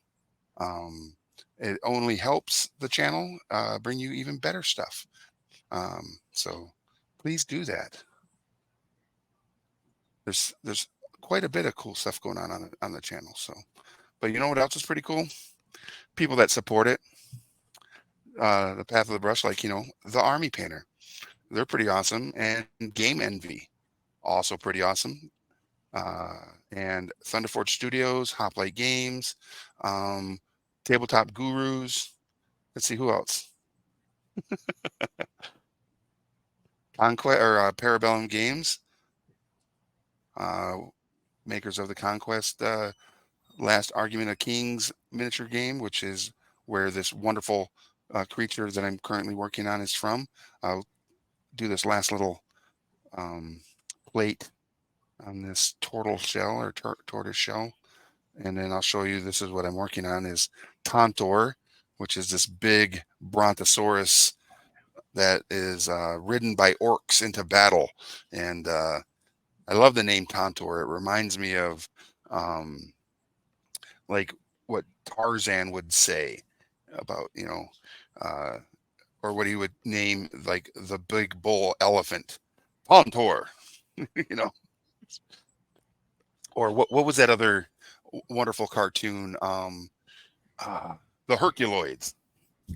It only helps the channel bring you even better stuff. So please do that. There's quite a bit of cool stuff going on the channel. So, but you know what else is pretty cool? People that support it. The Path of the Brush, like the Army Painter, they're pretty awesome, and Game Envy, also pretty awesome. And Thunderforge Studios, Hoplite Games, Tabletop Gurus. Let's see who else. Conquest or Parabellum Games, makers of the Conquest Last Argument of Kings miniature game, which is where this wonderful creature that I'm currently working on is from. I'll do this last little plate on this turtle shell or tortoise shell, and then I'll show you. This is what I'm working on is Tontor, which is this big brontosaurus that is ridden by orcs into battle, and I love the name Tontor. It reminds me of like what Tarzan would say about, uh, or what he would name like the big bull elephant, Tontor, you know, or what was that other wonderful cartoon, the Herculoids,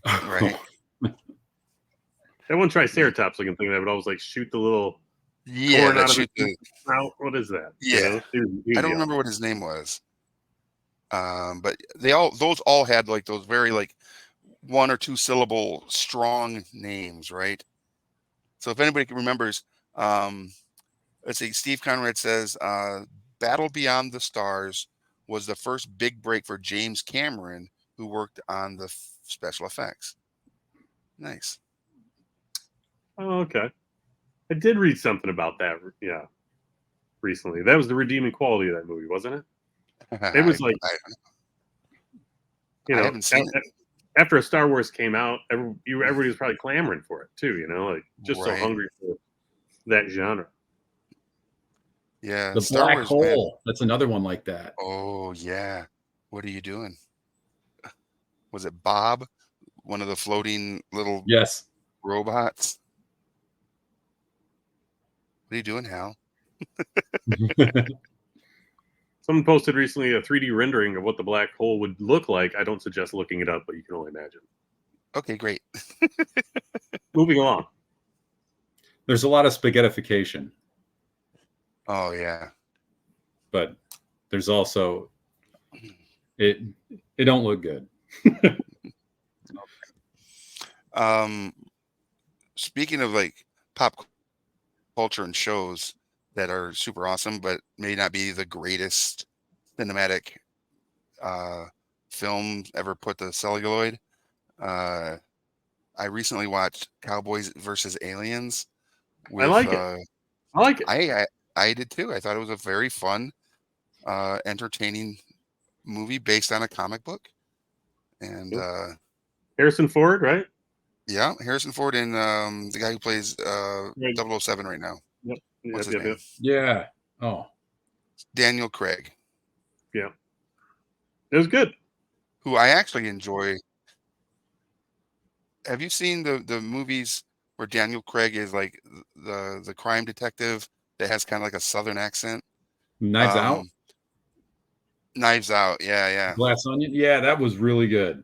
right? That one Triceratops looking thing that would always like shoot the little Yeah, corn that out of shoot his mouth. What is that? yeah. He was I don't remember what his name was. But those all had like those very like 1 or 2 syllable strong names, right? So if anybody remembers, let's see, Steve Conrad says, Battle Beyond the Stars was the first big break for James Cameron, who worked on the special effects. Nice. Oh, okay. I did read something about that. Yeah, recently. That was the redeeming quality of that movie, wasn't it? It was like, I haven't seen it. After a Star Wars came out, everybody was probably clamoring for it too. Like just so Right. hungry for that genre. Yeah, The Star Black Wars, Hole. man. That's another one like that. Oh yeah. What are you doing? Was it Bob, one of the floating little Yes. robots? What are you doing, Hal? Someone posted recently a 3D rendering of what the black hole would look like. I don't suggest looking it up, but you can only imagine. Okay, great. Moving along. There's a lot of spaghettification, Oh yeah. but there's also it don't look good. Speaking of like pop culture and shows that are super awesome, but may not be the greatest cinematic film ever put to celluloid. I recently watched Cowboys versus Aliens with I like it. I like it. I did too. I thought it was a very fun, entertaining movie based on a comic book. And Harrison Ford, right? yeah, Harrison Ford and the guy who plays Right. 007 right now. Yep. What's his name? Yeah. Oh. Daniel Craig, Yeah. It was good. who I actually enjoy. Have you seen the movies where Daniel Craig is like the crime detective that has kind of like a southern accent? Knives Out. Knives Out. Yeah. Glass Onion. Yeah, that was really good.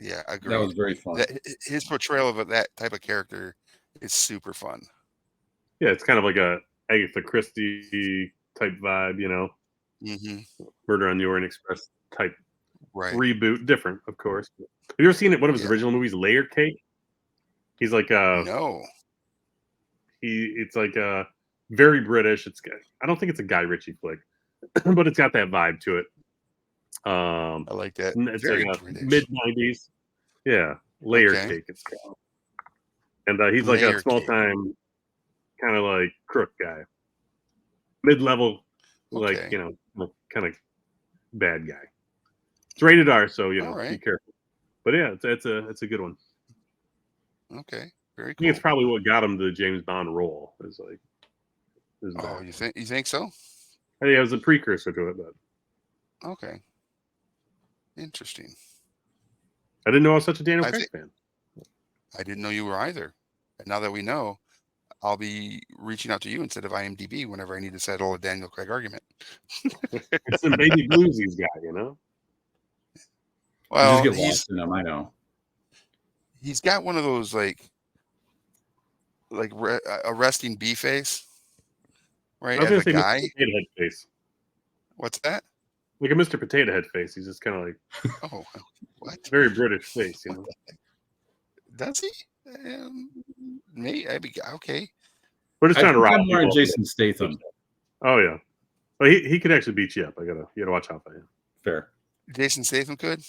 Yeah, agreed. That was very fun. His portrayal of that type of character is super fun. Yeah, it's kind of like a Agatha Christie type vibe, Mm-hmm. Murder on the Orient Express type Right. reboot. Different, of course. Have you ever seen it? One of his original movies, Layer Cake? He's like No. it's like very British. I don't think it's a Guy Ritchie flick, but it's got that vibe to it. I like that. It's Very like British. mid-90s. Yeah, Layer Okay. Cake it's called. And he's like Layer a small-time kind of like crook guy. Mid-level, like, Okay. kind of bad guy. It's rated R, so, All right. be careful. But yeah, it's a good one. Okay. Very I think cool. it's probably what got him the James Bond role. Is like, Oh, you think so? Hey, it was a precursor to it, but Okay. Interesting. I didn't know I was such a Daniel I Craig think- fan. I didn't know you were either. And now that we know, I'll be reaching out to you instead of IMDb whenever I need to settle a Daniel Craig argument. It's some baby bluesies guy, Well, you just get lost in them. I know. he's got one of those like a resting bee face, right? I was As gonna a say guy. Mr. Potato Head face, What's that? like a Mr. Potato Head face. He's just kind of like Oh, what? very British face, What Does he? Maybe I'd be okay. We're just I trying to think rile I'm more on people up. Jason Statham. Oh yeah, well, he could actually beat you up. You gotta watch out for him. Fair. Jason Statham could.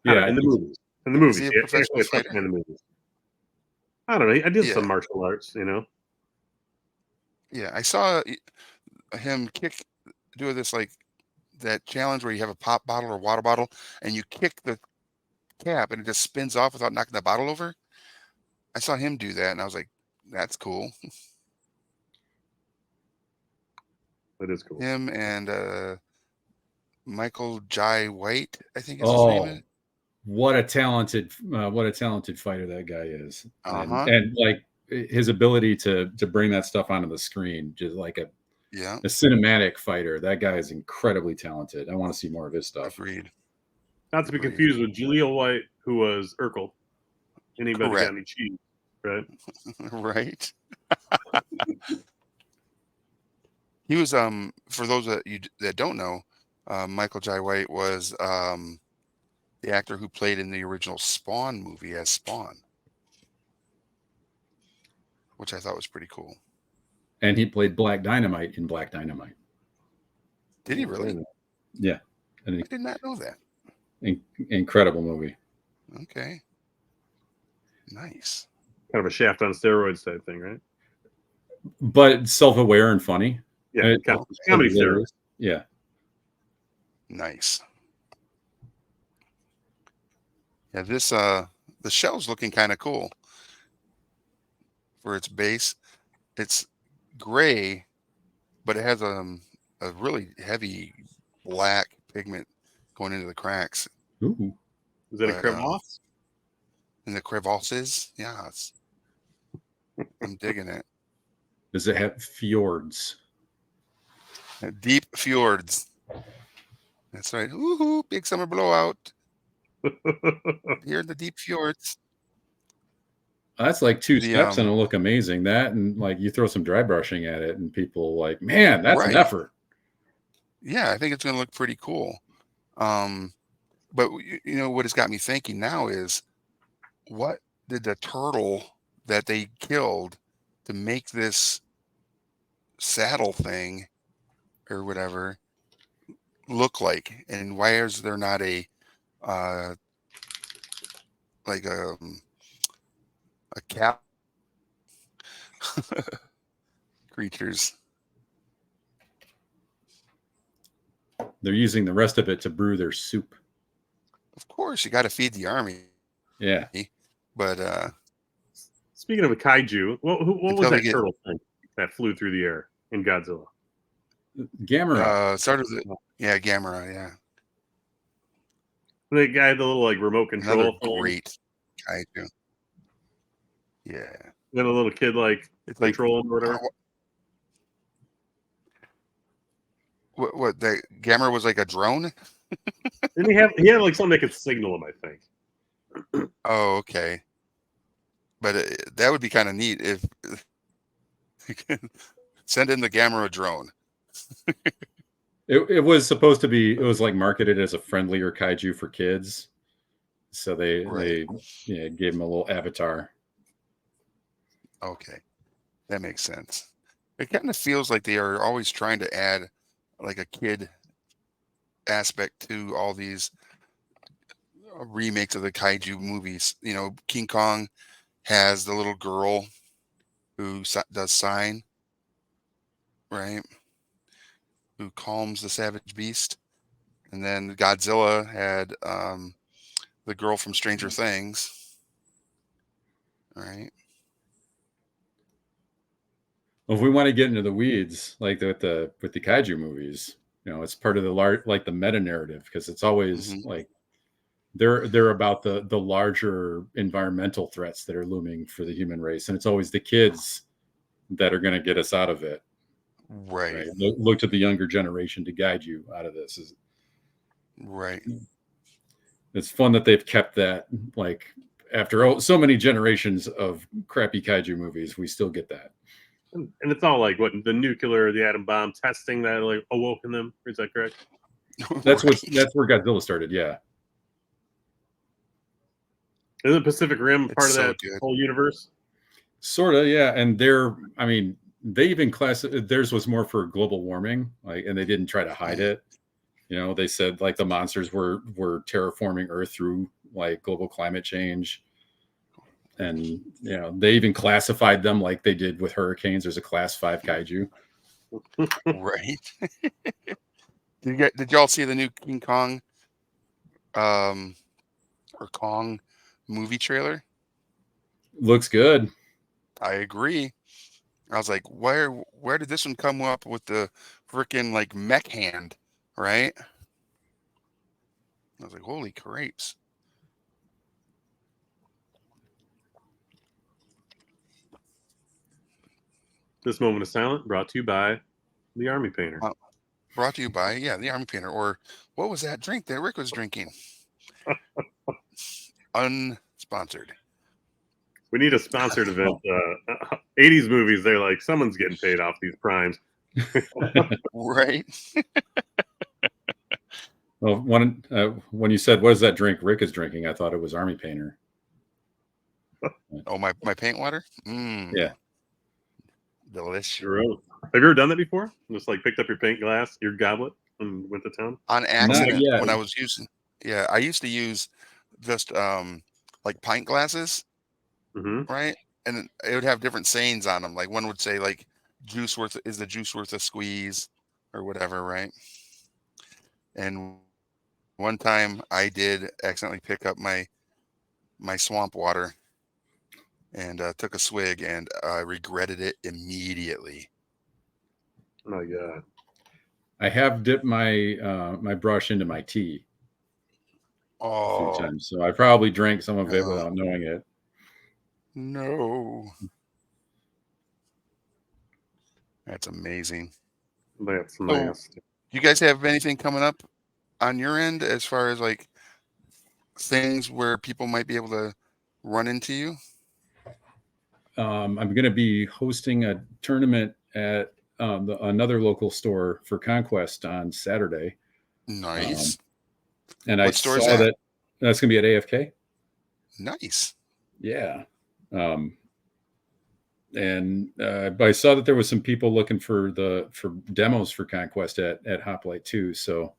I don't Yeah, know, in the I think so. movies. In the Is movies, he a he professional actually a tough fighter? guy in the movies. I don't know. I did Yeah. some martial arts, Yeah, I saw him do this like that challenge where you have a pop bottle or water bottle and you kick the cap and it just spins off without knocking the bottle over. I saw him do that and I was like, that's cool. That is cool. Him and Michael Jai White, I think is his Oh, name. what a talented fighter that guy is, Uh-huh. and like his ability to bring that stuff onto the screen, just like Yeah, a cinematic fighter. That guy is incredibly talented. I want to see more of his stuff. agreed. Not to be Agreed. confused with Jaleel White, who was Urkel. Anybody got Correct. any cheese? Right? Right. He was for those that don't know, Michael Jai White was the actor who played in the original Spawn movie as Spawn, which I thought was pretty cool. And he played Black Dynamite in Black Dynamite. Did he really? Yeah, I did not know that. Incredible movie. Okay. Nice. Kind of a Shaft on steroids type thing, right? But self-aware and funny. Yeah, okay. comedy steroids. Yeah. Nice. Yeah, this the shell's looking kind of cool for its base. It's gray, but it has a really heavy black pigment going into the cracks. Ooh. Is it a But, crevasse? in the crevasses. Yeah, I'm digging it. Does it have fjords? Deep fjords. That's right. Woohoo! Big summer blowout here in the deep fjords. That's like two The steps and it'll look amazing. That and like you throw some dry brushing at it and people like, man, that's an right. effort. Yeah, I think it's going to look pretty cool. But you know what it's got me thinking now is, what did the turtle that they killed to make this saddle thing or whatever look like, and why is there not a like a cap creatures? They're using the rest of it to brew their soup. Of course, you got to feed the army. Yeah. But Speaking of a kaiju, what was until they that get turtle thing that flew through the air in Godzilla? Gamera. started the Gamera, yeah, The guy had the little like remote control another thing. great kaiju. Yeah, Then a little kid like it's like controlling or whatever. what the Gamera was like a drone. And he had like something that could signal him, I think. Oh, okay. But that would be kind of neat if you can send in the Gamera drone. It was supposed to be, it was like marketed as a friendlier kaiju for kids. So they gave him a little avatar. Okay, that makes sense. It kind of feels like they are always trying to add like a kid aspect to all these remakes of the kaiju movies. You know, King Kong has the little girl who does sign, right? Who calms the savage beast. And then Godzilla had the girl from Stranger Things, right? Well, if we want to get into the weeds, like with the kaiju movies, it's part of the like the meta narrative, because it's always like they're about the larger environmental threats that are looming for the human race, and it's always the kids that are going to get us out of it. Right. Look to the younger generation to guide you out of this. Right. It's fun that they've kept that, like, after so many generations of crappy kaiju movies, we still get that. And it's all like what the nuclear, the atom bomb testing that like awoken them. Is that correct? That's where Godzilla started. Yeah. Isn't Pacific Rim It's part of so that good. whole universe? Sort of, yeah. And I mean, they even theirs was more for global warming, like, and they didn't try to hide it. They said like the monsters were terraforming Earth through like global climate change, and they even classified them like they did with hurricanes. There's a class 5 kaiju. Right. Did y'all see the new King Kong or Kong movie trailer? Looks good. I agree. I was like, where did this one come up with the freaking like mech hand, right? I was like, holy crapes. This moment of silence brought to you by the Army Painter. Brought to you by, yeah, the Army Painter. Or what was that drink that Rick was drinking? Unsponsored. We need a sponsored event. 80s movies, they're like, someone's getting paid off these primes. Right. Well, when you said, what is that drink Rick is drinking, I thought it was Army Painter. Oh, my paint water? Yeah. Delicious. Gross. Have you ever done that before? Just like picked up your paint glass, your goblet, and went to town? On accident yet. when I was using, yeah, I used to use just like pint glasses, Mm-hmm. right? And it would have different sayings on them. Like one would say like is the juice worth a squeeze or whatever, right? And one time I did accidentally pick up my swamp water and took a swig, and I regretted it immediately. Oh my God. I have dipped my brush into my tea a few Oh times, so I probably drank some of it without knowing it. no, that's amazing. That's So, nasty. you guys have anything coming up on your end as far as like things where people might be able to run into you? I'm going to be hosting a tournament at another local store for Conquest on Saturday. Nice. And What I store is saw that? that's going to be at AFK. Nice. Yeah. And but I saw that there was some people looking for demos for Conquest at Hoplite too. So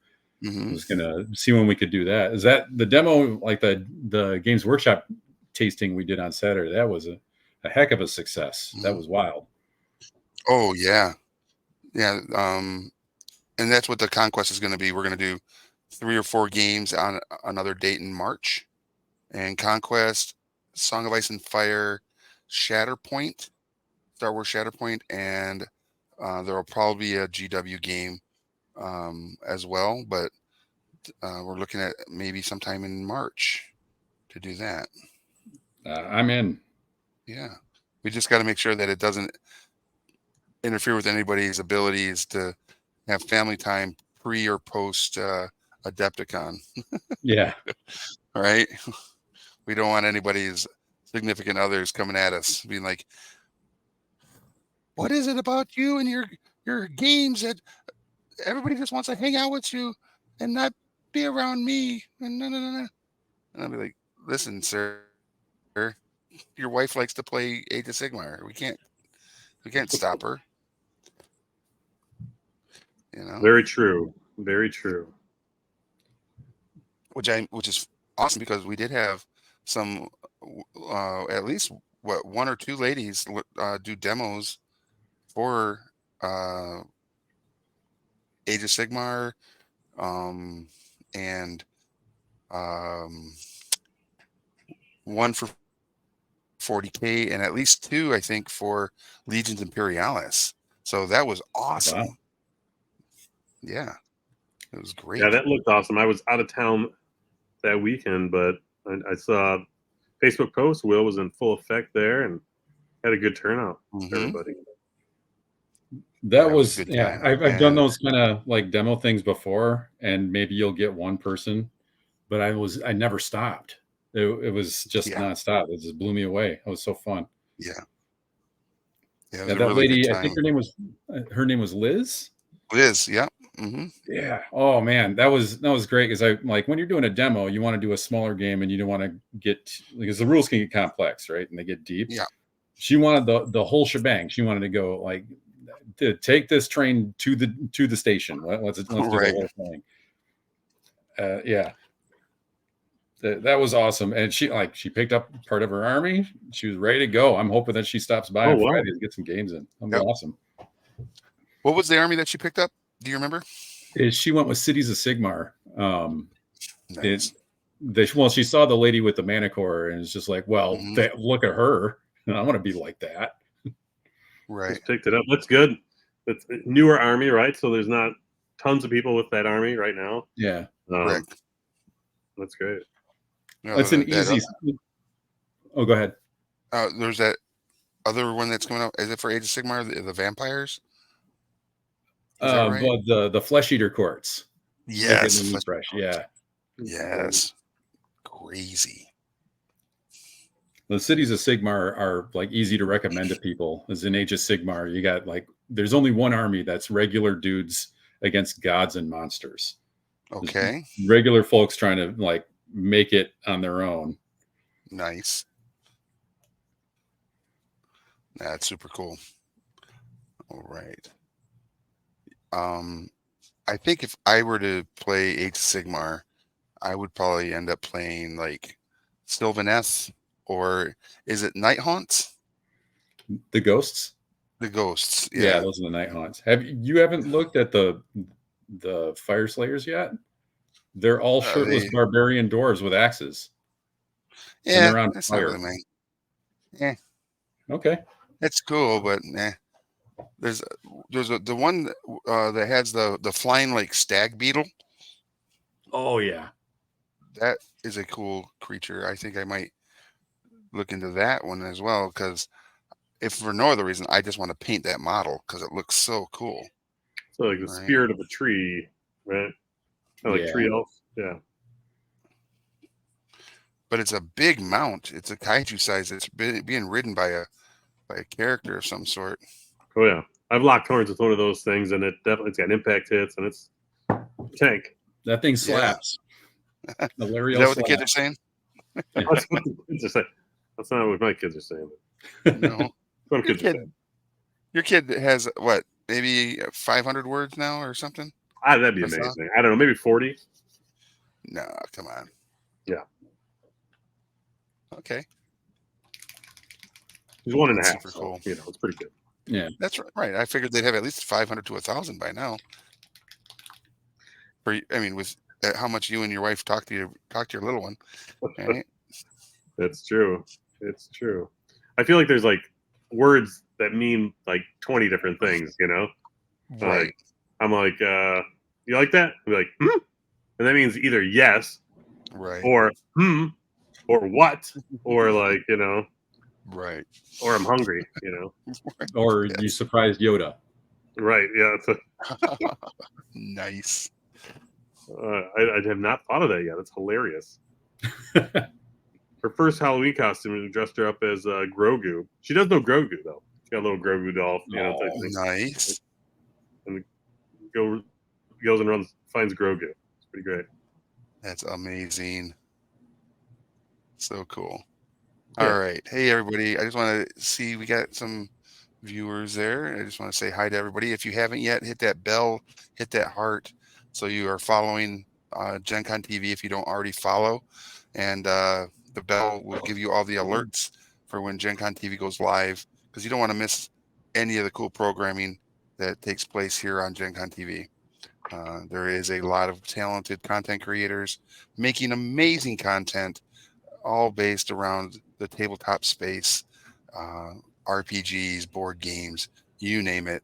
I was gonna see when we could do that. Is that the demo, like the Games Workshop tasting we did on Saturday? That was a heck of a success. That was wild. Oh yeah, yeah. And that's what the Conquest is going to be. We're going to do 3 or 4 games on another date in March, and Conquest, Song of Ice and Fire, Shatterpoint, Star Wars Shatterpoint, and there will probably be a GW game as well. But we're looking at maybe sometime in March to do that. I'm in. Yeah, we just got to make sure that it doesn't interfere with anybody's abilities to have family time pre or post Adepticon. Yeah. All right. We don't want anybody's significant others coming at us being like, what is it about you and your games that everybody just wants to hang out with you and not be around me? And no, no, no, no. And I'll be like, listen, sir, your wife likes to play Age of Sigmar. We can't stop her. Very true. Very true. Which is awesome because we did have some at least one or two ladies do demos for Age of Sigmar, and one for 40K, and at least 2, I think, for Legions Imperialis. So that was awesome. Wow. Yeah, it was great. Yeah, that looked awesome. I was out of town that weekend, but I saw Facebook post. Will was in full effect there and had a good turnout for everybody. That was good yeah. time. I've done those kind of like demo things before, and maybe you'll get one person, but I never stopped. It was just nonstop. It just blew me away. It was so fun. Yeah. Yeah, it was Yeah, a that really lady, good I think time. her name was Liz. Liz, yeah. Hmm. Yeah. Oh man, that was great because I like when you're doing a demo, you want to do a smaller game and you don't want to get because the rules can get complex, right? And they get deep. Yeah. She wanted the whole shebang. She wanted to go like to take this train to the station. Let's do the Right. whole thing. Yeah, that was awesome. And she picked up part of her army. She was ready to go. I'm hoping that she stops by Oh, on wow. Friday to get some games in. That'll be Yep. awesome. What was the army that she picked up? Do you remember? She went with Cities of Sigmar. Nice. She saw the lady with the manicore and it's just like, well, Hmm. look at her. I want to be like that. Right. Just picked it up. That's good. It's a newer army, right? So there's not tons of people with that army right now. Yeah, Correct. That's great. that's an easy. Oh, go ahead. There's that other one that's coming out. Is it for Age of Sigmar? The vampires? Is that right? But the flesh eater courts. They're Yes. getting refresh. Yeah. Yes. Crazy. The Cities of Sigmar are like easy to recommend to people. As in Age of Sigmar, you got like there's only one army that's regular dudes against gods and monsters. There's Okay. regular folks trying to like make it on their own. Nice. That's super cool. All right. I think if I were to play Age of Sigmar, I would probably end up playing like Sylvaneth, or is it Night Haunts? The ghosts. The ghosts. Yeah, Yeah. those are the night haunts. Haven't looked at the fire slayers yet? They're all shirtless They, barbarian dwarves with axes, and yeah, they're on that's not fire. really mine. Yeah, Okay. it's cool, but there's the one that has the flying like stag beetle. Oh yeah. That is a cool creature. I think I might look into that one as well, because if for no other reason, I just want to paint that model because it looks so cool. So like the Right. spirit of a tree, right? Or like Yeah. tree elf. Yeah. But it's a big mount. It's a kaiju size. It's being ridden by a character of some sort. Oh yeah. I've locked horns with one of those things, and it's got impact hits, and it's a tank. That thing slaps. The Is Lariel that what the kids slap. are saying? That's what the kids are saying. That's not what my kids are saying. But No. some Your kids are kid, saying. your kid has what? Maybe 500 words now or something? That'd be That's not- amazing. I don't know, maybe 40. No, come on. Yeah. Okay. He's 1.5. That's super So, cool. it's pretty good. Yeah. That's right. I figured they'd have at least 500 to 1,000 by now. With how much you and your wife talk to your little one, right? That's true. It's true. I feel like there's like words that mean like 20 different things, Right. Like, I'm like, you like that? I'm like, and that means either yes Right. or or what, or like, Right. or I'm hungry, Or you Yes. Right. surprised Yoda. Yeah. Nice. I have not thought of that yet. That's hilarious. Her first Halloween costume, we dressed her up as Grogu. She does know Grogu though. She got a little Grogu doll, type thing. Nice. And goes and finds Grogu. It's pretty great. That's amazing. So cool. Yeah. All right. Hey, everybody. I just want to see we got some viewers there. I just want to say hi to everybody. If you haven't yet, hit that bell, hit that heart, so you are following Gen Con TV if you don't already follow. And the bell will give you all the alerts for when Gen Con TV goes live, because you don't want to miss any of the cool programming that takes place here on Gen Con TV. There is a lot of talented content creators making amazing content, all based around the tabletop space, RPGs, board games, you name it.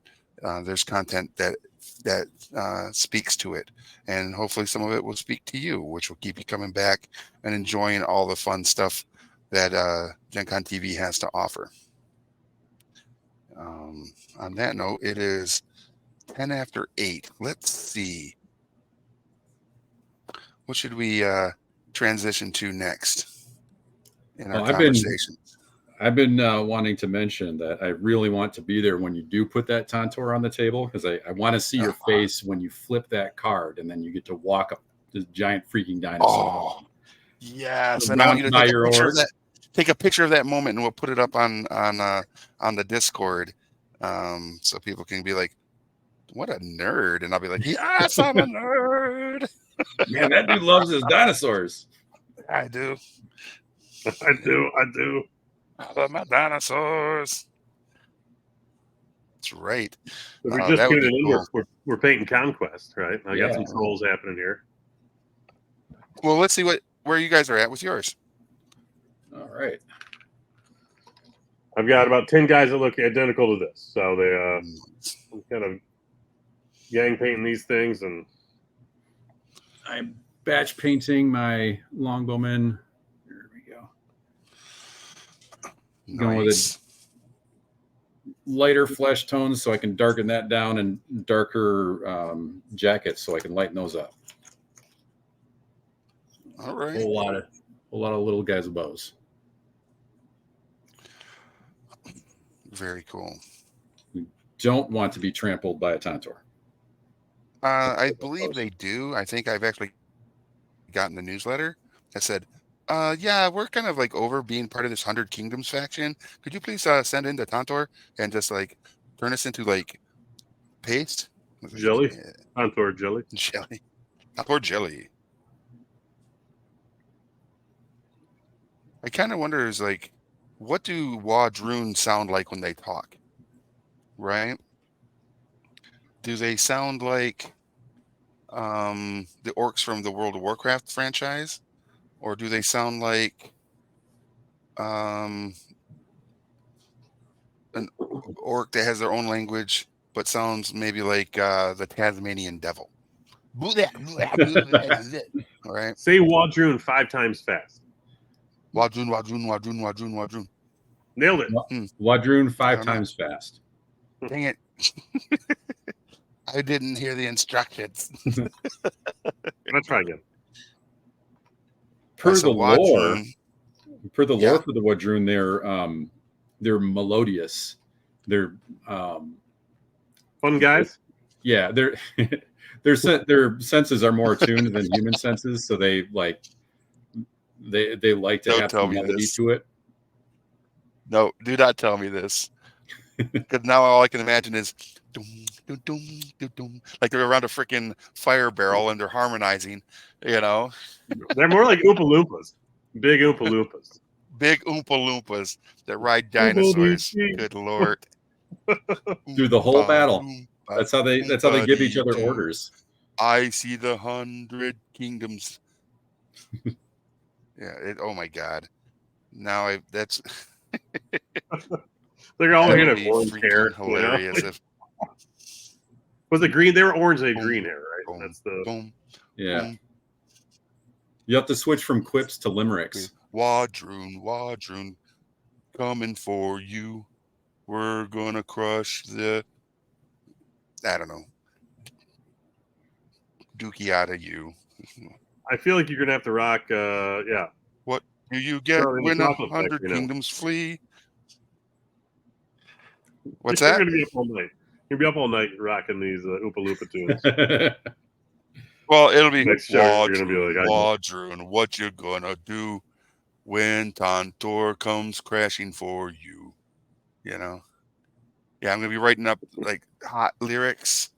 There's content that speaks to it, and hopefully some of it will speak to you, which will keep you coming back and enjoying all the fun stuff that Gen Con TV has to offer. On that note, it is 10 after 8. Let's see. What should we transition to next in our conversation? I've been wanting to mention that I really want to be there when you do put that Tantor on the table, because I want to see your face when you flip that card and then you get to walk up this giant freaking dinosaur. Oh, yes, and I want you to By take a your picture of orc. that. Take a picture of that moment, and we'll put it up on the Discord, so people can be like, "What a nerd!" And I'll be like, "Yes, I'm a nerd. Man, that dude loves his dinosaurs. I do. I do. I love my dinosaurs." That's right. If we're just That would tuning be in, cool. we're painting Conquest, right? I got Yeah. some trolls happening here. Well, let's see where you guys are at with yours. All right. I've got about 10 guys that look identical to this, so they I'm kind of gang painting these things, and I'm batch painting my longbowmen. There we go. Going with Nice. lighter flesh tones so I can darken that down, and darker jackets so I can lighten those up. All right. Whole lot of little guys with bows. Very cool. Don't want to be trampled by a Tantor. I believe they do. I think I've actually gotten the newsletter that said, yeah, we're kind of like over being part of this 100 Kingdoms faction. Could you please send in the Tantor and just like turn us into like paste? I was like, jelly, "Yeah, contour jelly. jelly. Tantor jelly." I kind of wonder is like, what do Wadroon sound like when they talk? Right? Do they sound like the orcs from the World of Warcraft franchise? Or do they sound like um, an orc that has their own language but sounds maybe like the Tasmanian devil? All right. Say Wadroon 5 times fast. Wadroon, Wadroon, Wadroon, Wadroon, Wadroon. Nailed it. Wadroon I 5 don't know. times fast. Dang it. I didn't hear the instructions. Let's try again. Per So the lore, Wadroon, for the Yeah. Wadroon, they're melodious. They're Fun guys. yeah, their senses are more attuned than human senses, so they like to Don't have tell some me melody this. to it. No, do not tell me this. Because now all I can imagine is dum, dum, dum, dum, dum. Like they're around a freaking fire barrel and they're harmonizing, you know, They're more like Oompa Loompas. Big Oompa Loompas. big Oompa Loompas that ride dinosaurs. Oompa-dee. Good Lord. Through the whole Oompa battle. Loompa, That's how they give each other Oompa-dee-doo. orders. I see the 100 Kingdoms. Yeah. Oh my God. Now that's They're all that here would in be orange hair. freaking hilarious if Was it green? They were orange. They had Boom, green hair, right? boom, That's the. boom, Yeah. boom. You have to switch from quips to limericks. Wadroon, Wadroon, coming for you. We're gonna crush the, I don't know, dookie out of you. I feel like you're gonna have to rock. Yeah. What do you get Charlie and the when Chocolate 100 Factory now. kingdoms flee? What's You're that? gonna be up all night. You'll be up all night rocking these Oompa Loompa tunes. Well, it'll be Next show, you're gonna be Wadroon, like, I know. Wadroon, what you gonna do when Tantor comes crashing for you? You know? Yeah, I'm gonna be writing up like hot lyrics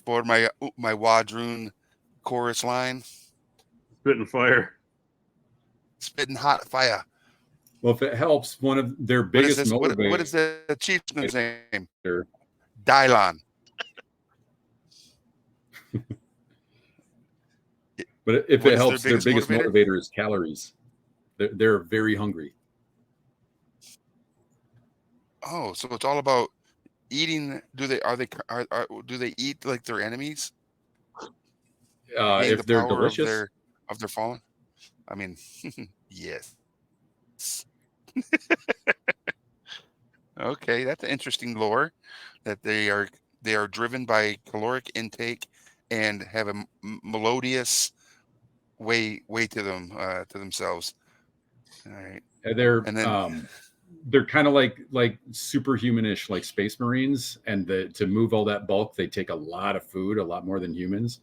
for my Wadroon chorus line. Spitting fire. Spitting hot fire. Well, if it helps, one of their What is biggest this? What motivators. is the chieftain's name? Dylon. But if What it is helps, their their biggest biggest motivator is calories. They're very hungry. Oh, so it's all about eating. Do they do they eat like their enemies? Gain If the they're power delicious, of their fallen. I mean, yes. Okay, that's an interesting lore that they are driven by caloric intake and have a melodious way to them to themselves. All right, they're and then they're kind of like superhumanish, like space marines, and to move all that bulk, they take a lot of food, a lot more than humans.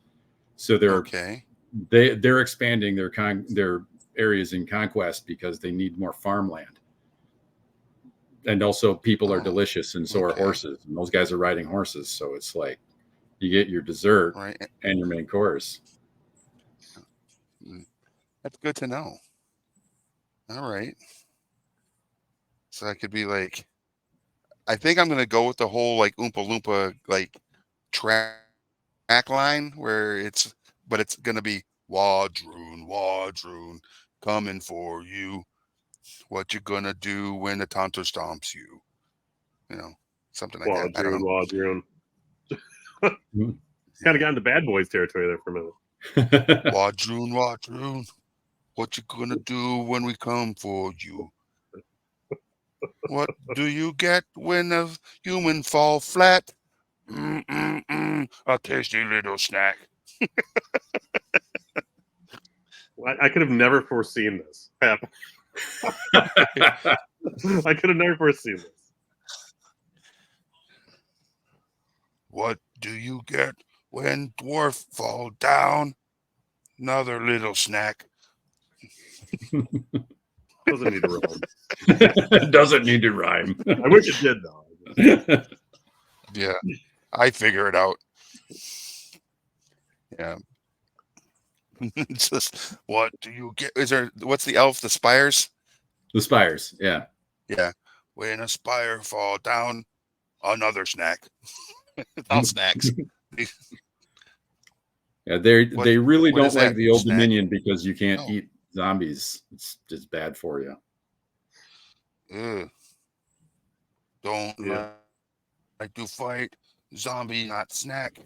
So Okay. they're expanding their areas in Conquest because they need more farmland. And also people are Oh, delicious, and so are okay. horses. And those guys are riding horses. So it's like you get your dessert Right. and your main course. That's good to know. All right. So I could be like, I think I'm gonna go with the whole like Oompa Loompa like track line where but it's gonna be Wadroon, Wadroon, coming for you. What you gonna do when the Tonto stomps you? You know, something like that. I don't Wadroon. Mm. Kind of got into bad boys territory there for a minute. know. Wadroon, Wadroon, what you gonna do when we come for you? What do you get when a human fall flat? A tasty little snack. I could have never foreseen this happen. I could have never foreseen this. What do you get when dwarf fall down? Another little snack. Doesn't need to rhyme. Doesn't need to rhyme. I wish it did though. Yeah, I figure it out. Yeah. It's just, what do you get? What's the elf? The spires? The spires, yeah. Yeah. When a spire fall down, another snack. All snacks. Yeah, they really what don't is like that the Old snack? Dominion because you can't Oh. eat zombies. It's just bad for you. Ugh. Don't Yeah. like to fight. Zombie, not snack.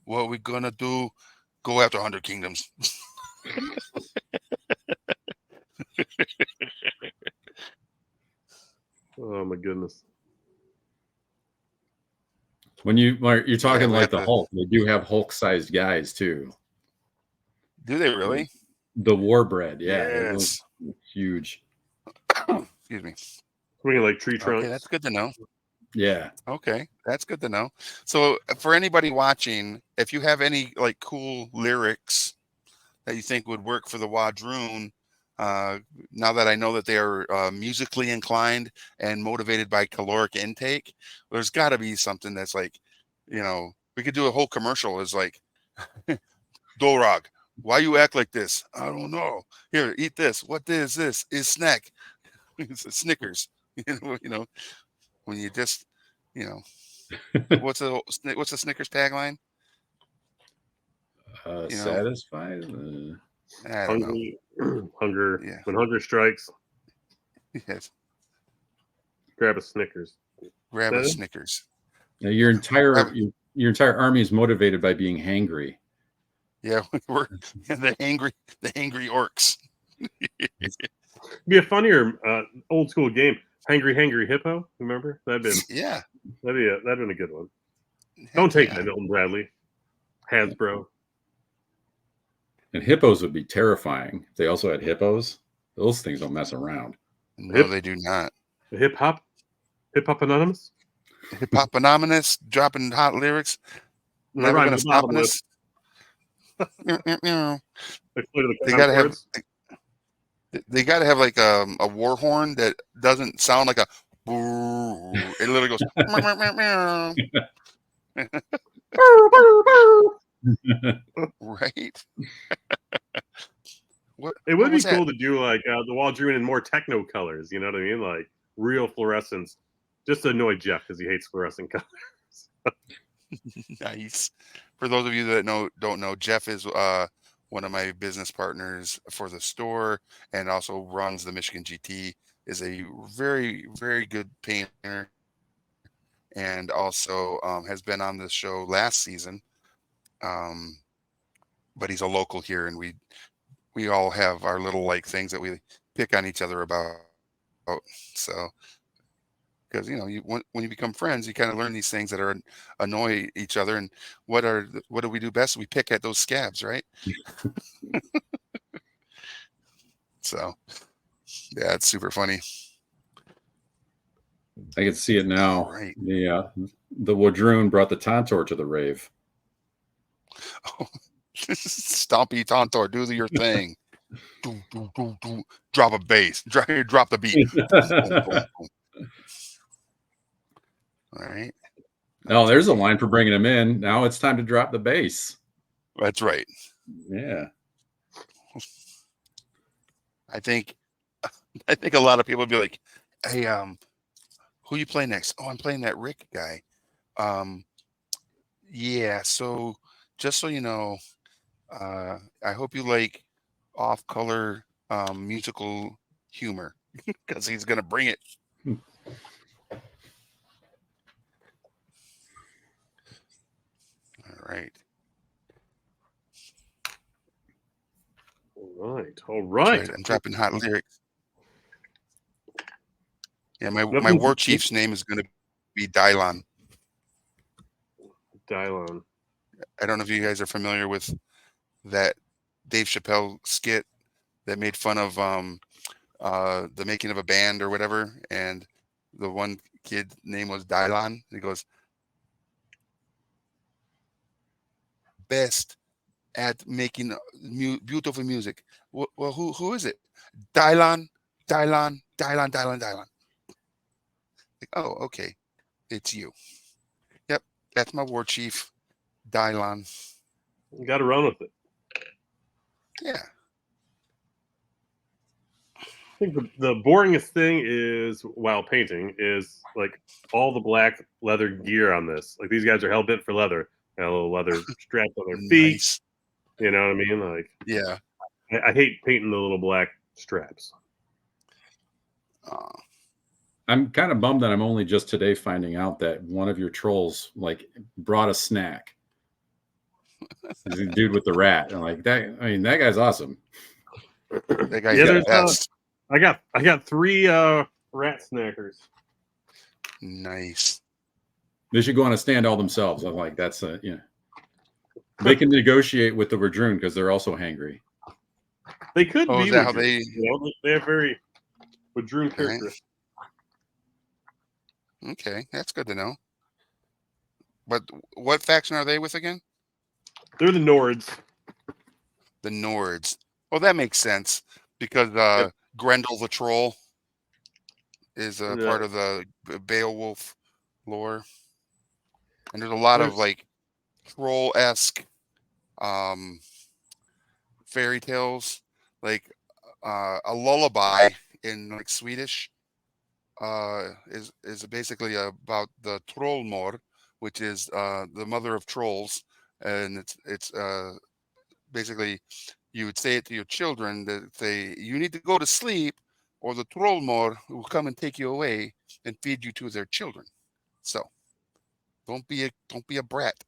What we gonna do? Go after 100 Kingdoms. Oh my goodness. When you're talking we like have the to. Hulk, they do have Hulk-sized guys too. Do they really? The Warbred, yeah, Yes. huge. Excuse me. Swinging like tree trunks. Okay, that's good to know. Yeah. Okay, that's good to know. So, for anybody watching, if you have any like cool lyrics that you think would work for the Wadroon, now that I know that they are musically inclined and motivated by caloric intake, there's got to be something that's like, we could do a whole commercial as like, Dorog, why you act like this? I don't know. Here, eat this. What is this? Is snack. It's a Snickers. When you just, you know, what's the Snickers tagline? Satisfied. I don't know. Hungry, hunger. Yeah. When hunger strikes, Yes. grab a Snickers. Grab That a it? Snickers. Now, your Grab- entire army is motivated by being hangry. Yeah, we're the angry orcs. Be a funnier old school game. Hangry Hippo. Remember? Yeah. That'd been a good one. Don't take that, Milton Bradley. Hasbro. And hippos would be terrifying. If they also had hippos, those things don't mess around. No, they do not. Hip Hop Anonymous. Hip Hop Anonymous dropping hot lyrics. And I Never rhymed gonna the stop bottom us. Exploited the They gotta have. Concords. They gotta have like a war horn that doesn't sound like a. It literally goes. Meow, meow, meow. Right. It would be was cool that? to do like the Waldron in more techno colors. You know what I mean? Like real fluorescence, just to annoy Jeff because he hates fluorescent colors. Nice. For those of you that don't know, Jeff is one of my business partners for the store and also runs the Michigan GT. Is a very, very good painter and also has been on the show last season. But he's a local here, and we all have our little like things that we pick on each other about. So, because when you become friends, you kind of learn these things that are annoy each other, and what do we do best? We pick at those scabs, right? So, yeah, it's super funny. I can see it All now. right. The Wadroon brought the Tantor to the rave. Stompy Tontor, do your thing. Do, do, do, do. Drop a bass. Drop the beat. Boom, boom, boom, boom. All right. Oh, there's a Okay. line for bringing him in. Now it's time to drop the bass. That's right. Yeah. I think a lot of people would be like, "Hey, who you play next? Oh, I'm playing that Rick guy. Um, yeah. So just so you know, I hope you like off-color musical humor because he's gonna bring it." All right. All right. I'm dropping hot lyrics. Yeah, my Nothing. war chief's name is gonna be Dylon. Dylon. I don't know if you guys are familiar with that Dave Chappelle skit that made fun of the making of a band or whatever, and the one kid's name was Dylon. He goes, best at making beautiful music. Well, who is it? Dylon, Dylon, Dylon, Dylon, Dylon. Like, oh, okay, it's you. Yep, that's my war chief, Dylon. You got to run with it. Yeah. I think the boringest thing is while painting is like all the black leather gear on this. Like these guys are hell bent for leather. Got a little leather straps on their feet. Nice. You know what I mean? Like, Yeah. I hate painting the little black straps. I'm kind of bummed that I'm only just today finding out that one of your trolls like brought a snack. The dude with the rat. And like that. I mean, that guy's awesome. That guy's Yeah, the there's best. I got 3 rat snackers. Nice. They should go on a stand all themselves. I'm like, that's they can negotiate with the Wadroon because they're also hangry. They could Oh, be is that how Wadroon, they? you know, they have very Wadroon Right. characteristics. Okay, that's good to know. But what faction are they with again? They're the Nords. The Nords. Well, that makes sense because Yep. Grendel the troll is a Yeah. part of the Beowulf lore, and there's a lot of There's- like troll-esque fairy tales, like a lullaby in like Swedish is basically about the Trollmor, which is the mother of trolls, and it's basically you would say it to your children that say you need to go to sleep, or the Trollmor will come and take you away and feed you to their children. So don't be a brat.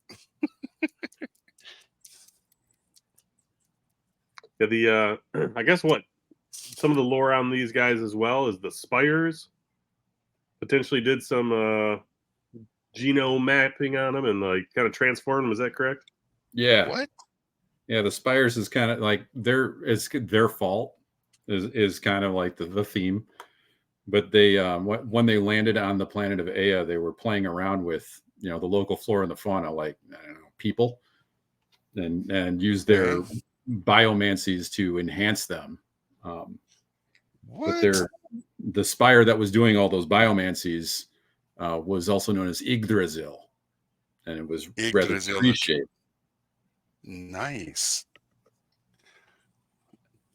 Yeah, the I guess what some of the lore on these guys as well is the spires potentially did some genome mapping on them and like kind of transformed them. Is that correct? Yeah. What? Yeah, the spires is kind of like it's their fault is kind of like the theme. But they when they landed on the planet of Ea, they were playing around with the local flora and the fauna, like I don't know, people, and used their Okay. biomancies to enhance them. But What? the spire that was doing all those biomancies was also known as Yggdrasil, and it was rather Yggdrasil. tree-shaped, Nice.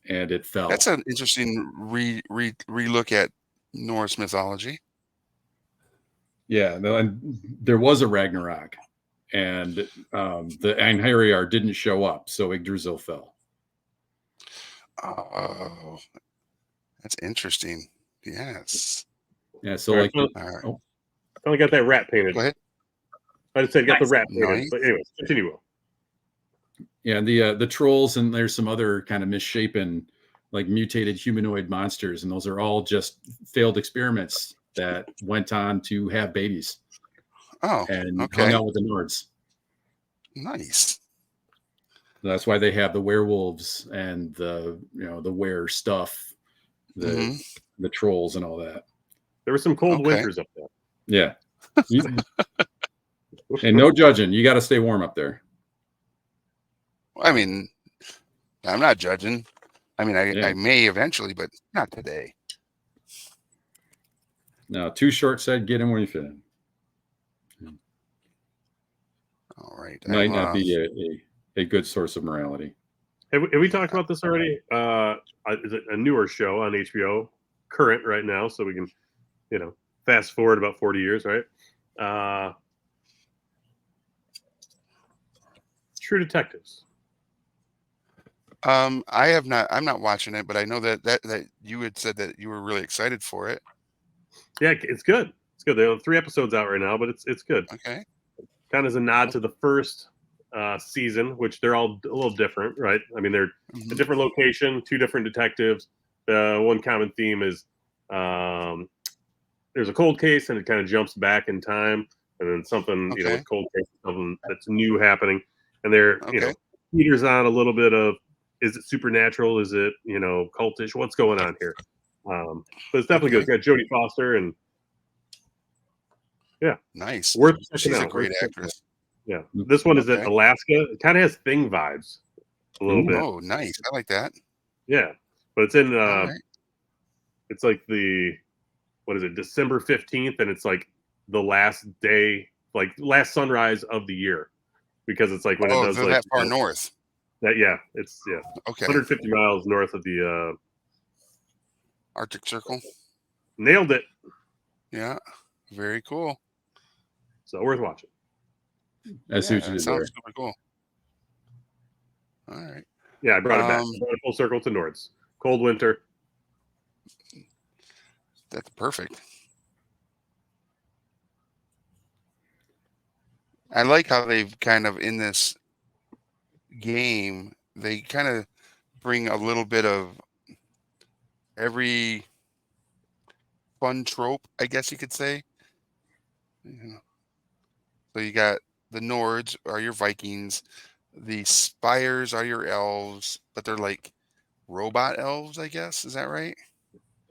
and it fell. That's an interesting relook at Norse mythology. Yeah, and there was a Ragnarok, and the Einherjar didn't show up, so Yggdrasil fell. Oh, that's interesting. Yes. Yeah, so All right, like, All right. oh, finally got that rat painted. Go ahead. I just said got the rat painted. Nice. But anyways, continue. Will. yeah, the trolls, and there's some other kind of misshapen, like mutated humanoid monsters, and those are all just failed experiments that went on to have babies Oh, and hung okay. out with the Nords. Nice. That's why they have the werewolves and the were stuff, the Mhm. the trolls and all that. There were some cold Okay. winters up there. Yeah. And no judging. You got to stay warm up there. I mean, I'm not judging. I mean, Yeah. I may eventually, but not today. No, Too Short said, "Get in where you fit in." All right. Might not be a good source of morality. Have we talked about this already? Is it a newer show on HBO, current right now, so we can, fast forward about 40 years, right? True Detectives. I have not. I'm not watching it, but I know that you had said that you were really excited for it. Yeah, it's good. It's good. There are 3 episodes out right now, but it's good. Okay. Kind of as a nod to the first season, which they're all a little different, right? I mean, they're a different location, 2 different detectives. One common theme is there's a cold case, and it kind of jumps back in time, and then something, Okay. with cold case, something that's new happening, and they're, Okay. Peter's on a little bit of, is it supernatural? Is it, cultish? What's going on here? But it's definitely good. It's got Jodie Foster, and yeah, Nice. worth checking She's a out. great actress. Yeah, this one is at Okay. Alaska. It kind of has Thing vibes a little bit. Oh, nice. I like that. Yeah, but it's in. All right. It's like what is it? December 15th, and it's like the last day, like last sunrise of the year, because it's like when it Oh, does they're like that far north. that. Yeah, it's Okay. 150 miles north of the. Arctic Circle. Nailed it. Yeah. Very cool. So worth watching. I see what you That did sounds there. super cool. All right. Yeah, I brought it back. I brought it full circle to Nords. Cold winter. That's perfect. I like how they've kind of in this game, they kind of bring a little bit of every fun trope, I guess you could say. So you got the Nords are your Vikings, the Spires are your elves, but they're like robot elves, I guess. Is that right?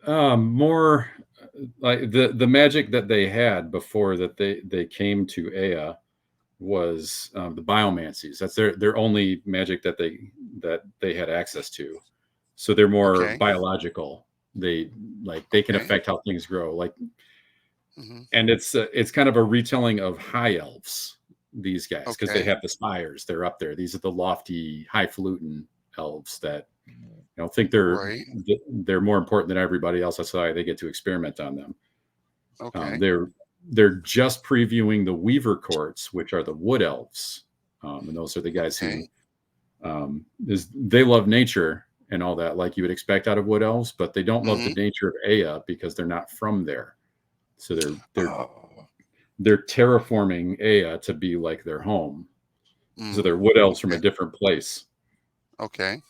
More like the magic that they had before that they came to Ea was the biomancies. That's their only magic that they had access to. So they're more Okay. biological. They can Okay. affect how things grow. And it's kind of a retelling of high elves. These guys, because they Okay. have the spires, they're up there. These are the lofty, highfalutin elves that think Right. they're more important than everybody else. That's why they get to experiment on them. Okay. They're just previewing the Weaver courts, which are the wood elves, and those are the guys who they love nature and all that, like you would expect out of wood elves, but they don't love the nature of Ea because they're not from there. So they're terraforming Ea to be like their home. So they're wood elves from a different place. Okay.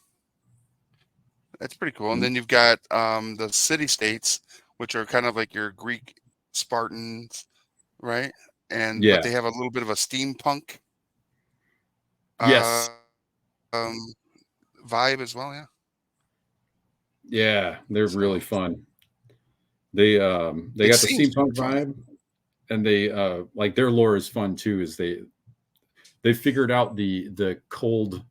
That's pretty cool. And then you've got the city states, which are kind of like your Greek Spartans, right? But they have a little bit of a steampunk Yes. Vibe as well, yeah. Yeah, they're really fun. They got the steampunk vibe, and they their lore is fun too. Is they figured out the cold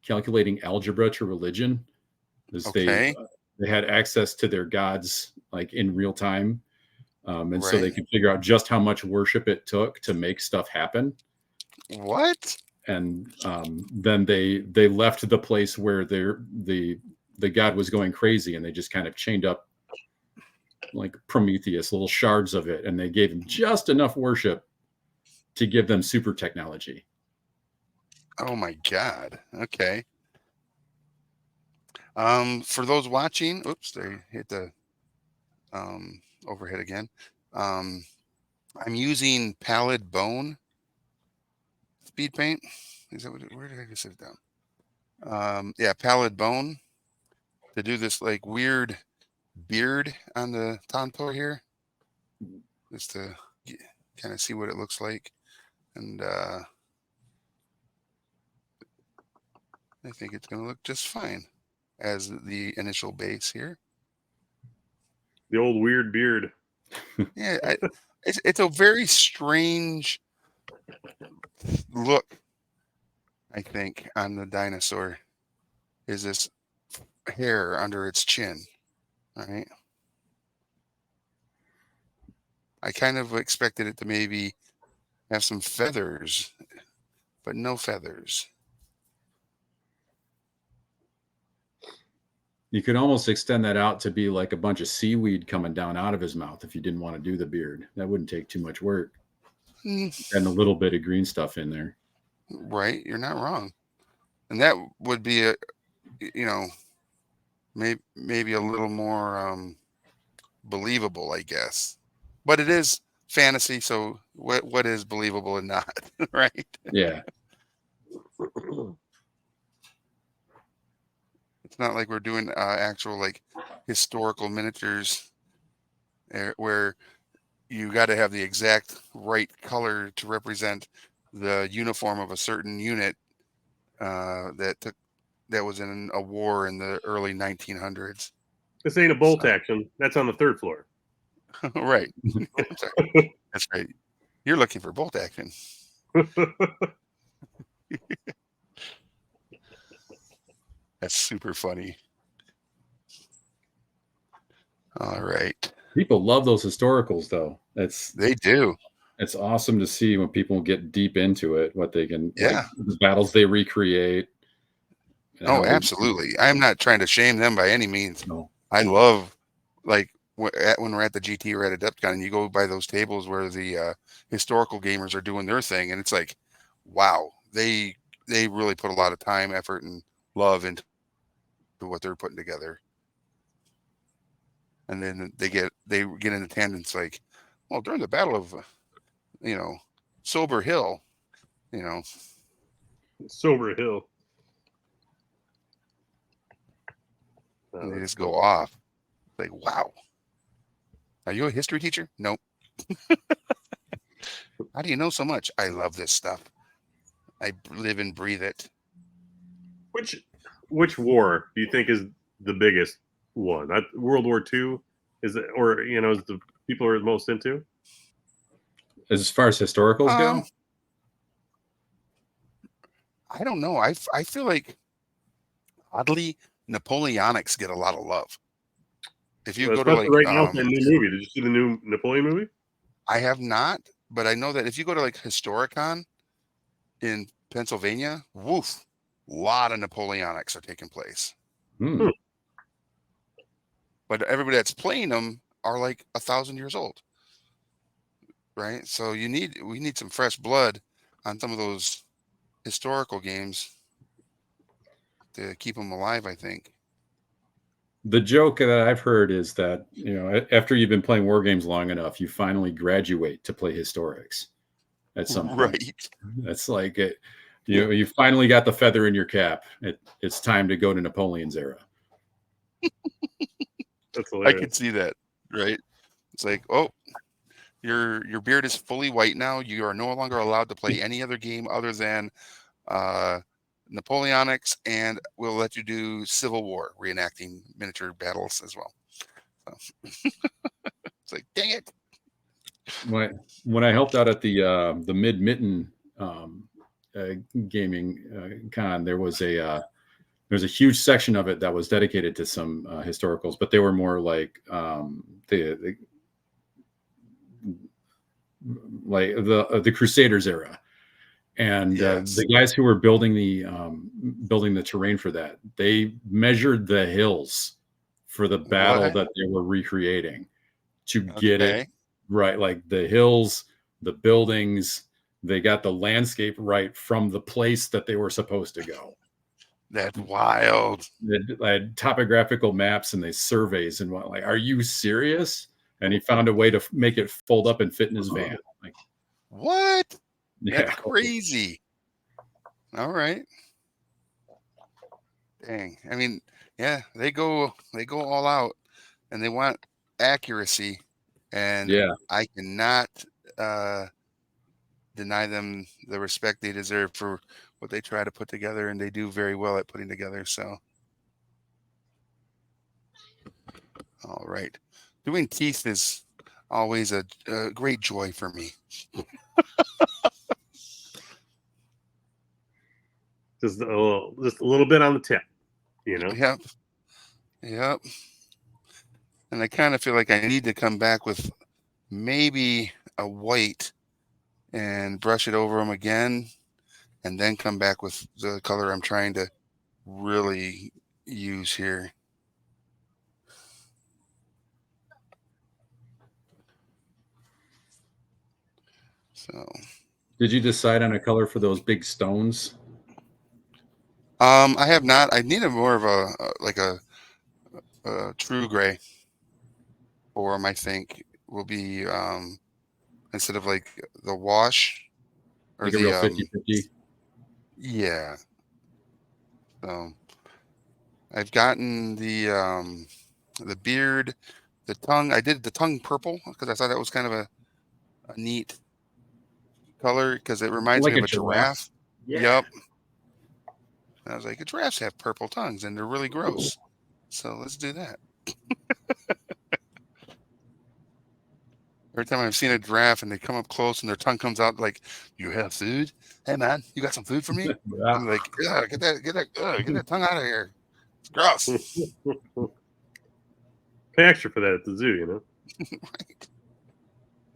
calculating algebra to religion. They had access to their gods like in real time, and so they could figure out just how much worship it took to make stuff happen. What? And then they left the place where the god was going crazy, and they just kind of chained up like Prometheus, little shards of it, and they gave him just enough worship to give them super technology. Oh my God. Okay. For those watching, oops, they hit the overhead again. I'm using Pallid Bone speed paint. Is that where did I just sit it down? Yeah, Pallid Bone to do this like weird beard on the Tantor here, just to kind of see what it looks like. And I think it's going to look just fine as the initial base here. The old weird beard. Yeah, it's a very strange look, I think, on the dinosaur. Is this hair under its chin, right? I kind of expected it to maybe have some feathers, but no feathers. You could almost extend that out to be like a bunch of seaweed coming down out of his mouth if you didn't want to do the beard. That wouldn't take too much work. Hmm, And a little bit of green stuff in there. right, you're not wrong. And that would be a, you know, maybe a little more believable, I guess. But it is fantasy, so what is believable and not, right? Yeah. It's not like we're doing actual like historical miniatures where you got to have the exact right color to represent the uniform of a certain unit that was in a war in the early 1900s. This ain't a bolt So, action. That's on the 3rd floor. right. I'm sorry. That's right. You're looking for bolt action. That's super funny. All right. People love those historicals, though. They do. It's awesome to see when people get deep into it, what they can, like Yeah. the battles they recreate. And Oh, how they, absolutely. I'm not trying to shame them by any means. no. I love, like, when we're at the GT or at Adepticon and you go by those tables where the historical gamers are doing their thing, and it's like, wow, they really put a lot of time, effort, and love into what they're putting together. And then they get in attendance like, well, during the Battle of Sober Hill, you know, Sober Hill. and they just go off. Like, wow. Are you a history teacher? Nope. How do you know so much? I love this stuff. I live and breathe it. Which war do you think is the biggest one? World War II is it, or is the people are most into? As far as historicals go, I don't know. I feel like oddly Napoleonics get a lot of love. If you go to Especially like right now for a new movie. Did you see the new Napoleon movie? I have not, but I know that if you go to like Historicon in Pennsylvania, woof, a lot of Napoleonics are taking place. hmm. But everybody that's playing them are like 1,000 years old, right? So we need some fresh blood on some of those historical games to keep them alive, I think. The joke that I've heard is that after you've been playing war games long enough, you finally graduate to play historics at some point. Right. That's like it. You finally got the feather in your cap. It's time to go to Napoleon's era. That's I hilarious. could see that, right? It's like, oh, your beard is fully white now. You are no longer allowed to play any other game other than Napoleonics, and we'll let you do Civil War reenacting miniature battles as well. So it's like, dang it. When I helped out at the Mid Mitten gaming con, there was a huge section of it that was dedicated to some historicals, but they were more like the Crusaders era. And Yes. the guys who were building the terrain for that, they measured the hills for the battle What? that they were recreating to get it Okay. right. Like the hills, the buildings, they got the landscape right from the place that they were supposed to go. That's wild. They had topographical maps and they surveys and what, like, are you serious? And he found a way to make it fold up and fit in his van. Like, What? yeah. That's crazy. All right. Dang. I mean, yeah, they go all out and they want accuracy, and Yeah. I cannot deny them the respect they deserve for what they try to put together, and they do very well at putting together. So, all right, doing teeth is always a great joy for me. Just a little bit on the tip, you know. Yep. Yep. And I kind of feel like I need to come back with maybe a white and brush it over them again, and then come back with the color I'm trying to really use here. So, Did you decide on a color for those big stones? I have not. I need a more of a like a true gray for 'em, I think will be instead of like the wash or Like a real the 50-50? yeah. So I've gotten the beard, the tongue. I did the tongue purple because I thought that was kind of a neat color because it reminds me Like of a a giraffe. giraffe. Yeah. Yep. And I was like, giraffes have purple tongues and they're really gross. So let's do that. Every time I've seen a giraffe and they come up close and their tongue comes out like, "You have food? Hey man, you got some food for me?" Yeah. I'm like, "Yeah, get that tongue out of here. It's gross." Pay extra for that at the zoo, you know. Right.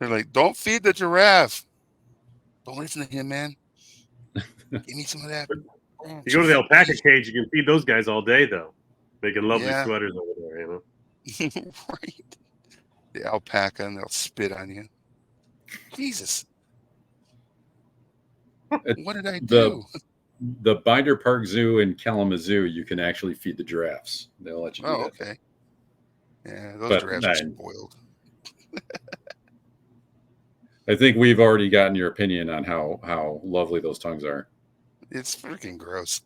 They're like, "Don't feed the giraffe. Don't listen to him, man. Give me some of that." If you go to the alpaca cage, you can feed those guys all day, though. Making lovely Yeah. sweaters over there, you know. Right. The alpaca and they'll spit on you. Jesus, what did I The do? the Binder Park Zoo in Kalamazoo, you can actually feed the giraffes. They'll let you do Oh, that. okay. Yeah, those But giraffes are spoiled. I think we've already gotten your opinion on how lovely those tongues are. It's freaking gross.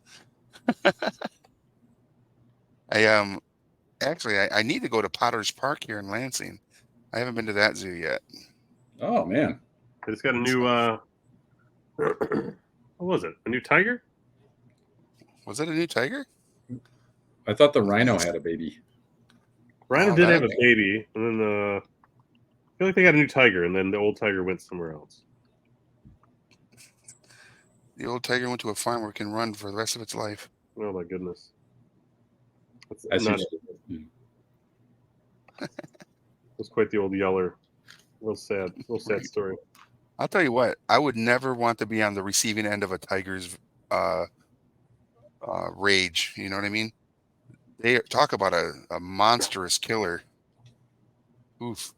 I actually I need to go to Potter's Park here in Lansing. I haven't been to that zoo yet. Oh man, I just got a new what was it? A new tiger? Was it a new tiger? I thought the rhino had a baby. Rhino Oh, did that have a baby, and then I feel like they got a new tiger, and then the old tiger went somewhere else. the old tiger went to a farm where it can run for the rest of its life. Oh my goodness. That's I see not. what you- That's quite the old yeller. Real sad Right. story. I'll tell you what, I would never want to be on the receiving end of a tiger's uh, rage. You know what I mean? They talk about a monstrous killer. Oof.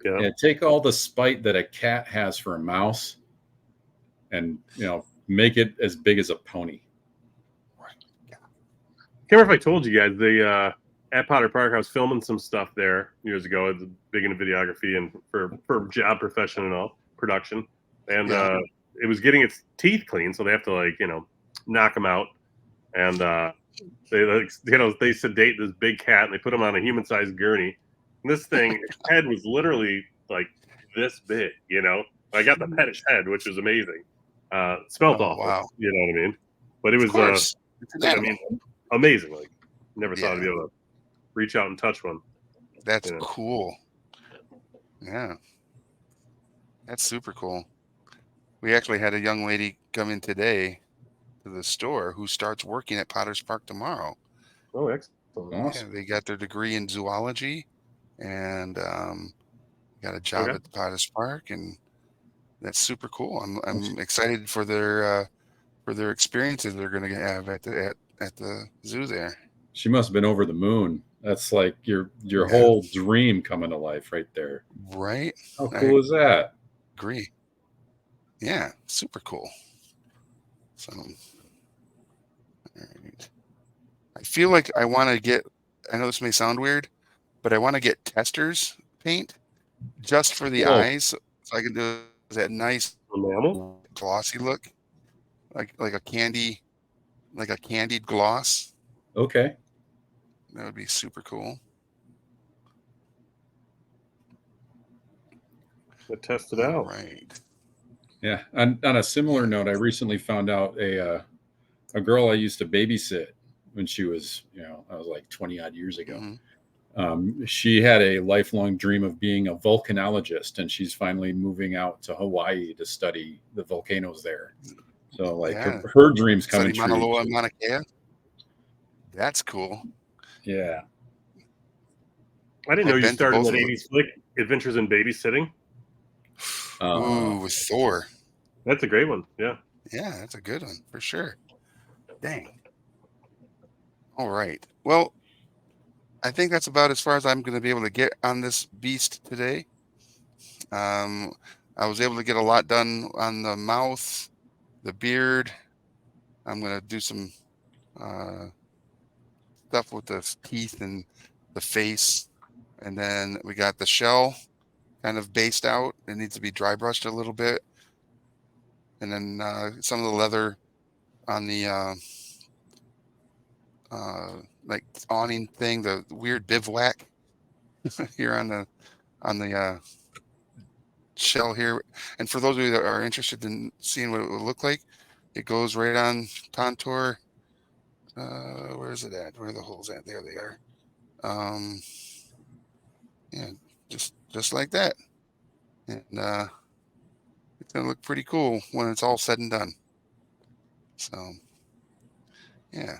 Yeah. Yeah, take all the spite that a cat has for a mouse, and make it as big as a pony. Can't remember if I told you guys at Potter Park I was filming some stuff there years ago. I was big into videography and for job profession and all production, and Yeah. it was getting its teeth cleaned, so they have to knock them out, and they sedate this big cat and they put him on a human sized gurney. And this thing, its head was literally like this big, you know. I got the pettish head, which was amazing. Smelled Oh awful, wow. you know what I mean? But it Of was course. It's an I animal. mean, amazing. Like, never thought I'd Yeah. be able to reach out and touch one. That's You know. cool. Yeah. That's super cool. We actually had a young lady come in today to the store who starts working at Potter's Park tomorrow. Oh, excellent. Yeah, Awesome. they got their degree in zoology and got a job Okay. at the Potter's Park, and that's super cool. I'm excited for their experiences they're going to have at the zoo there. She must have been over the moon. That's like your Yeah. whole dream coming to life right there. Right? How cool is that? Agree. Yeah, super cool. So, all right. I feel like I want to get. I know this may sound weird, but I want to get testers paint just for the Cool. eyes, so I can do that nice Enamel? glossy look, like a candy, like a candied gloss. Okay. That would be super cool. Let's test it All out. right. Yeah. On a similar note, I recently found out a girl I used to babysit when she was, I was like 20 odd years ago. Mhm. She had a lifelong dream of being a volcanologist, and she's finally moving out to Hawaii to study the volcanoes there. So, like, Yeah. her dreams Study coming Mauna true. Loa and Mauna Kea. That's cool. Yeah. I didn't know I've you been to started both that of them. 80s flick, Adventures in Babysitting. Ooh, with Thor. That's a great one. Yeah. Yeah, that's a good one for sure. Dang. All right. Well, I think that's about as far as I'm going to be able to get on this beast today. Um, I was able to get a lot done on the mouth, the beard. I'm going to do some uh, stuff with the teeth and the face. And then we got the shell kind of based out. It needs to be dry brushed a little bit. And then some of the leather on the like awning thing, the weird bivouac here on the shell here. And for those of you that are interested in seeing what it would look like, it goes right on contour. Where is it at? Where are the holes at? There they are. Yeah, just like that. And it's gonna look pretty cool when it's all said and done. So yeah.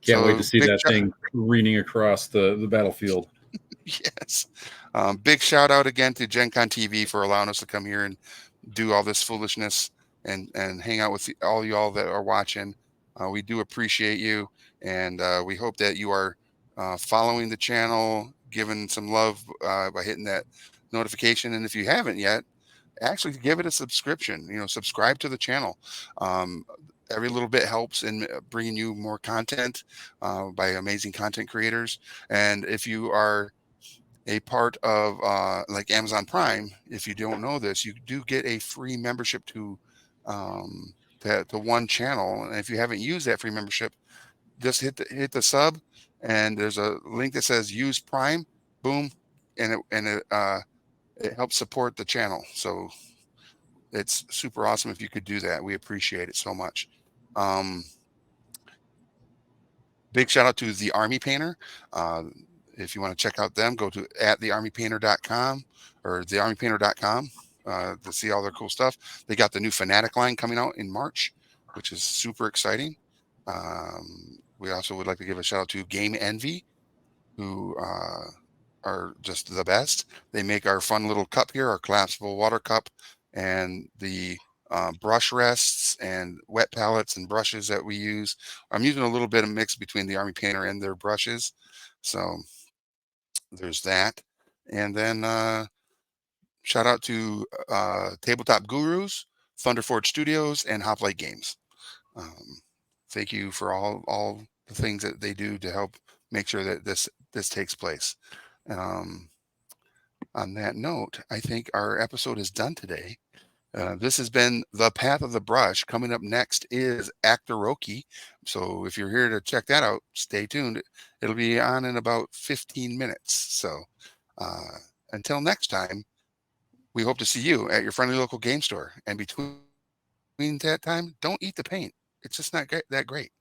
Can't wait to So see big that thing careening across the battlefield. yes. Big shout out again to Gen Con TV for allowing us to come here and do all this foolishness and hang out with all y'all that are watching. We do appreciate you, and we hope that you are following the channel, giving some love by hitting that notification. And if you haven't yet, actually give it a subscription. Subscribe to the channel. Um, every little bit helps in bringing you more content by amazing content creators. And if you are a part of like Amazon Prime, if you don't know this, you do get a free membership um, to one channel. And if you haven't used that free membership, just hit the sub, and there's a link that says use Prime. Boom, and it helps support the channel. So it's super awesome if you could do that. We appreciate it so much. Um, Big shout out to the Army Painter. If you want to check out them, go to @thearmypainter.com or thearmypainter.com to see all their cool stuff. They got the new Fanatic line coming out in March, which is super exciting. We also would like to give a shout out to Game Envy, who are just the best. They make our fun little cup here, our collapsible water cup, and the brush rests and wet palettes and brushes that we use. I'm using a little bit of mix between the Army Painter and their brushes. So there's that. And then shout out to Tabletop Gurus, Thunderforge Studios, and Hoplite Games. Um, Thank you for all the things that they do to help make sure that this takes place. Um, on that note, I think our episode is done today. This has been The Path of the Brush. Coming up next is Actoroki. So if you're here to check that out, stay tuned. It'll be on in about 15 minutes. So uh, until next time, we hope to see you at your friendly local game store. And between that time, don't eat the paint. It's just not that great.